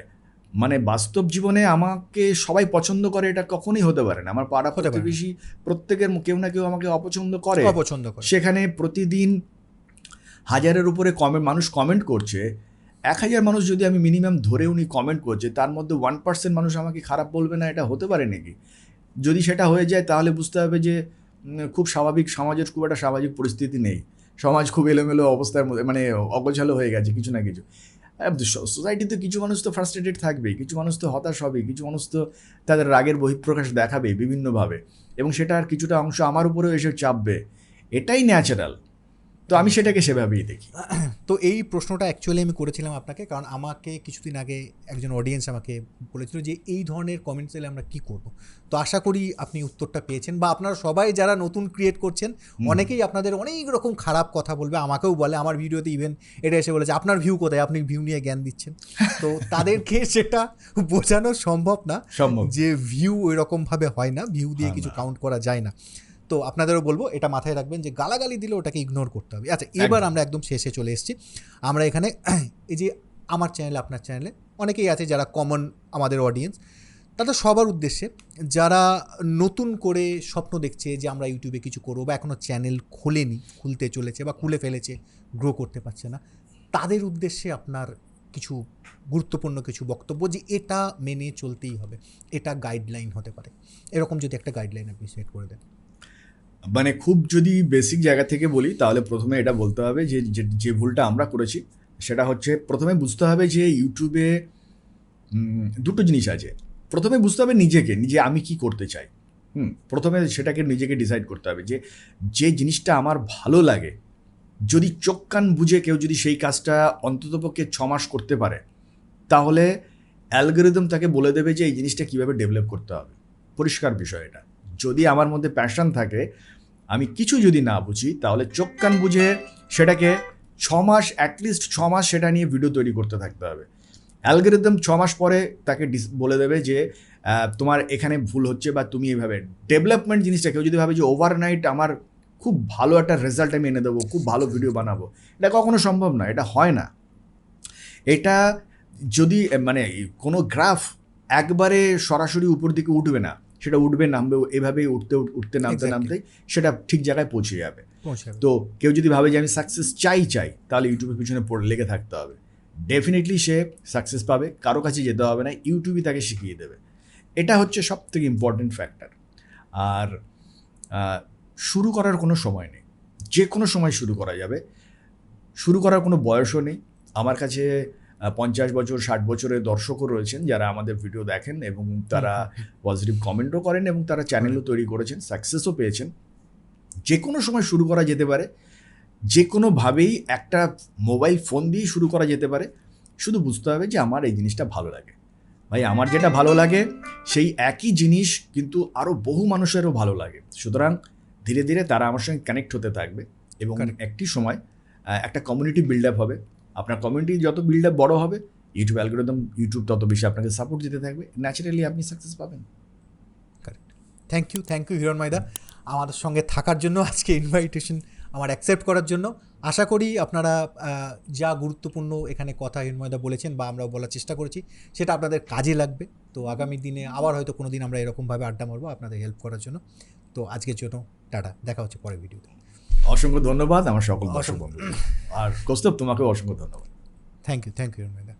S2: মানে বাস্তব জীবনে আমাকে সবাই পছন্দ করে এটা কখনোই হতে পারে না। আমার পাড়া
S1: হতে পারে না।
S2: প্রতিবেশী প্রত্যেকের কেউ না কেউ আমাকে অপছন্দ করে। সেখানে প্রতিদিন হাজারের উপরে মানুষ কমেন্ট করছে। 1000 মানুষ যদি আমি মিনিমাম ধরে উনি কমেন্ট করছে, তার মধ্যে 1% মানুষ আমাকে খারাপ বলবে না, এটা হতে পারে নাকি? যদি সেটা হয়ে যায় তাহলে বুঝতে হবে যে খুব স্বাভাবিক, সমাজের খুব একটা স্বাভাবিক পরিস্থিতি নেই, সমাজ খুব এলোমেলো অবস্থার মধ্যে, মানে অগোছালো হয়ে গেছে কিছু না কিছু। সোসাইটিতে কিছু মানুষ তো ফ্রাস্ট্রেটেড থাকবে, কিছু মানুষ তো হতাশ হবে, কিছু মানুষ তো তাদের রাগের বহিঃপ্রকাশ দেখাবে বিভিন্নভাবে, এবং সেটা আর কিছুটা অংশ আমার উপরেও এসে চাপবে। এটাই ন্যাচারাল। তো আমি সেটাকে সেভাবেই দেখি।
S1: তো এই প্রশ্নটা অ্যাকচুয়ালি আমি করেছিলাম আপনাকে, কারণ আমাকে কিছুদিন আগে একজন অডিয়েন্স আমাকে বলেছিল যে এই ধরনের কমেন্টস এলে আমরা কী করব। তো আশা করি আপনি উত্তরটা পেয়েছেন, বা আপনারা সবাই যারা নতুন ক্রিয়েট করছেন অনেকেই আপনাদের অনেক রকম খারাপ কথা বলবে, আমাকেও বলে, আমার ভিডিওতে ইভেন এটা এসে বলেছে আপনার ভিউ কোথায়, আপনি ভিউ নিয়ে জ্ঞান দিচ্ছেন। তো তাদেরকে সেটা বোঝানো সম্ভব না যে ভিউ ওই রকমভাবে হয় না, ভিউ দিয়ে কিছু কাউন্ট করা যায় না। তো আপনাদেরও বলবো এটা মাথায় রাখবেন যে গালাগালি দিলে ওটাকে ইগনোর করতে হবে। আচ্ছা, এবার আমরা একদম শেষে চলে এসেছি। আমরা এখানে এই যে আমার চ্যানেলে, আপনার চ্যানেলে অনেকেই আছে যারা কমন আমাদের অডিয়েন্স, তাদের সবার উদ্দেশ্যে যারা নতুন করে স্বপ্ন দেখছে যে আমরা ইউটিউবে কিছু করবো, বা এখনও চ্যানেল খোলেনি, খুলতে চলেছে বা খুলে ফেলেছে, গ্রো করতে পারছে না, তাদের উদ্দেশ্যে আপনার কিছু গুরুত্বপূর্ণ কিছু বক্তব্য যে এটা মেনে চলতেই হবে, এটা গাইডলাইন হতে পারে, এরকম যদি একটা গাইডলাইন আপনি সেট করে দেন।
S2: মানে খুব যদি বেসিক জায়গা থেকে বলি তাহলে প্রথমে এটা বলতে হবে যে ভুলটা আমরা করেছি সেটা হচ্ছে, প্রথমে বুঝতে হবে যে ইউটিউবে দুটো জিনিস আছে। প্রথমে বুঝতে হবে নিজে আমি কি করতে চাই। প্রথমে সেটাকে নিজেকে ডিসাইড করতে হবে যে জিনিসটা আমার ভালো লাগে, যদি চোখ কান বুঝে কেউ যদি সেই কাজটা অন্ততপক্ষে 6 মাস করতে পারে, তাহলে অ্যালগরিদম তাকে বলে দেবে যে এই জিনিসটা কীভাবে ডেভেলপ করতে হবে। পরিষ্কার বিষয় এটা। যদি আমার মধ্যে প্যাশন থাকে, আমি কিছু যদি না বুঝি, তাহলে চোখ কান বুঝে সেটাকে 6 মাস, অ্যাটলিস্ট 6 মাস সেটা নিয়ে ভিডিও তৈরি করতে থাকতে হবে। অ্যালগরিদম 6 মাস পরে তাকে বলে দেবে যে তোমার এখানে ভুল হচ্ছে, বা তুমি এইভাবে ডেভেলপমেন্ট জিনিসটা, কেউ যদি ভাবে যে ওভারনাইট আমার খুব ভালো একটা রেজাল্ট আমি এনে দেবো, খুব ভালো ভিডিও বানাবো, এটা কখনো সম্ভব না, এটা হয় না। এটা যদি মানে কোনো গ্রাফ একবারে সরাসরি উপর দিকে উঠবে না, সেটা উঠবে নামবে, এভাবেই উঠতে নামতে নামতে সেটা ঠিক জায়গায় পৌঁছে যাবে। তো কেউ যদি ভাবে যে আমি সাকসেস চাই তাহলে ইউটিউবের পিছনে লেগে থাকতে হবে, ডেফিনেটলি সে সাকসেস পাবে, কারো কাছে যেতে হবে না, ইউটিউবই তাকে শিখিয়ে দেবে। এটা হচ্ছে সব থেকে ইম্পর্টেন্ট ফ্যাক্টর। আর শুরু করার কোনো সময় নেই, যে কোনো সময় শুরু করা যাবে, শুরু করার কোনো বয়সও নেই। আমার কাছে 50 বছর 60 বছরের দর্শকও রয়েছেন যারা আমাদের ভিডিও দেখেন এবং তারা পজিটিভ কমেন্টও করেন এবং তারা চ্যানেলও তৈরি করেছেন, সাকসেসও পেয়েছেন। যে কোনো সময় শুরু করা যেতে পারে, যে কোনোভাবেই একটা মোবাইল ফোন দিয়েই শুরু করা যেতে পারে। শুধু বুঝতে হবে যে আমার এই জিনিসটা ভালো লাগে। ভাই আমার যেটা ভালো লাগে সেই একই জিনিস কিন্তু আরও বহু মানুষেরও ভালো লাগে, সুতরাং ধীরে ধীরে তারা আমার সঙ্গে কানেক্ট হতে থাকবে এবং একটি সময় একটা কমিউনিটি বিল্ড আপ হবে। আপনার কমিউনিটি যত বিল্ড আপ বড় হবে, ইউটিউব অ্যালগরিদম, ইউটিউব তত বেশি আপনাকে সাপোর্ট দিতে থাকবে, ন্যাচারালি আপনি সাকসেস পাবেন।
S1: কারেক্ট। থ্যাংক ইউ হিরণ ময়দা আমাদের সঙ্গে থাকার জন্য, আজকে ইনভাইটেশন আমার অ্যাকসেপ্ট করার জন্য। আশা করি আপনারা যা গুরুত্বপূর্ণ এখানে কথা হিরণ ময়দা বলেছেন বা আমরাও বলার চেষ্টা করেছি সেটা আপনাদের কাজে লাগবে। তো আগামী দিনে আবার হয়তো কোনো দিন আমরা এরকমভাবে আড্ডা মারবো আপনাদের হেল্প করার জন্য। তো আজকের জন্য টাটা, দেখা হচ্ছে পরের ভিডিওতে।
S2: অসংখ্য ধন্যবাদ আমার সকল দর্শক বন্ধু, আর কৌস্তব তোমাকেও অসংখ্য ধন্যবাদ।
S1: থ্যাংক ইউ হিরণ ময়দা।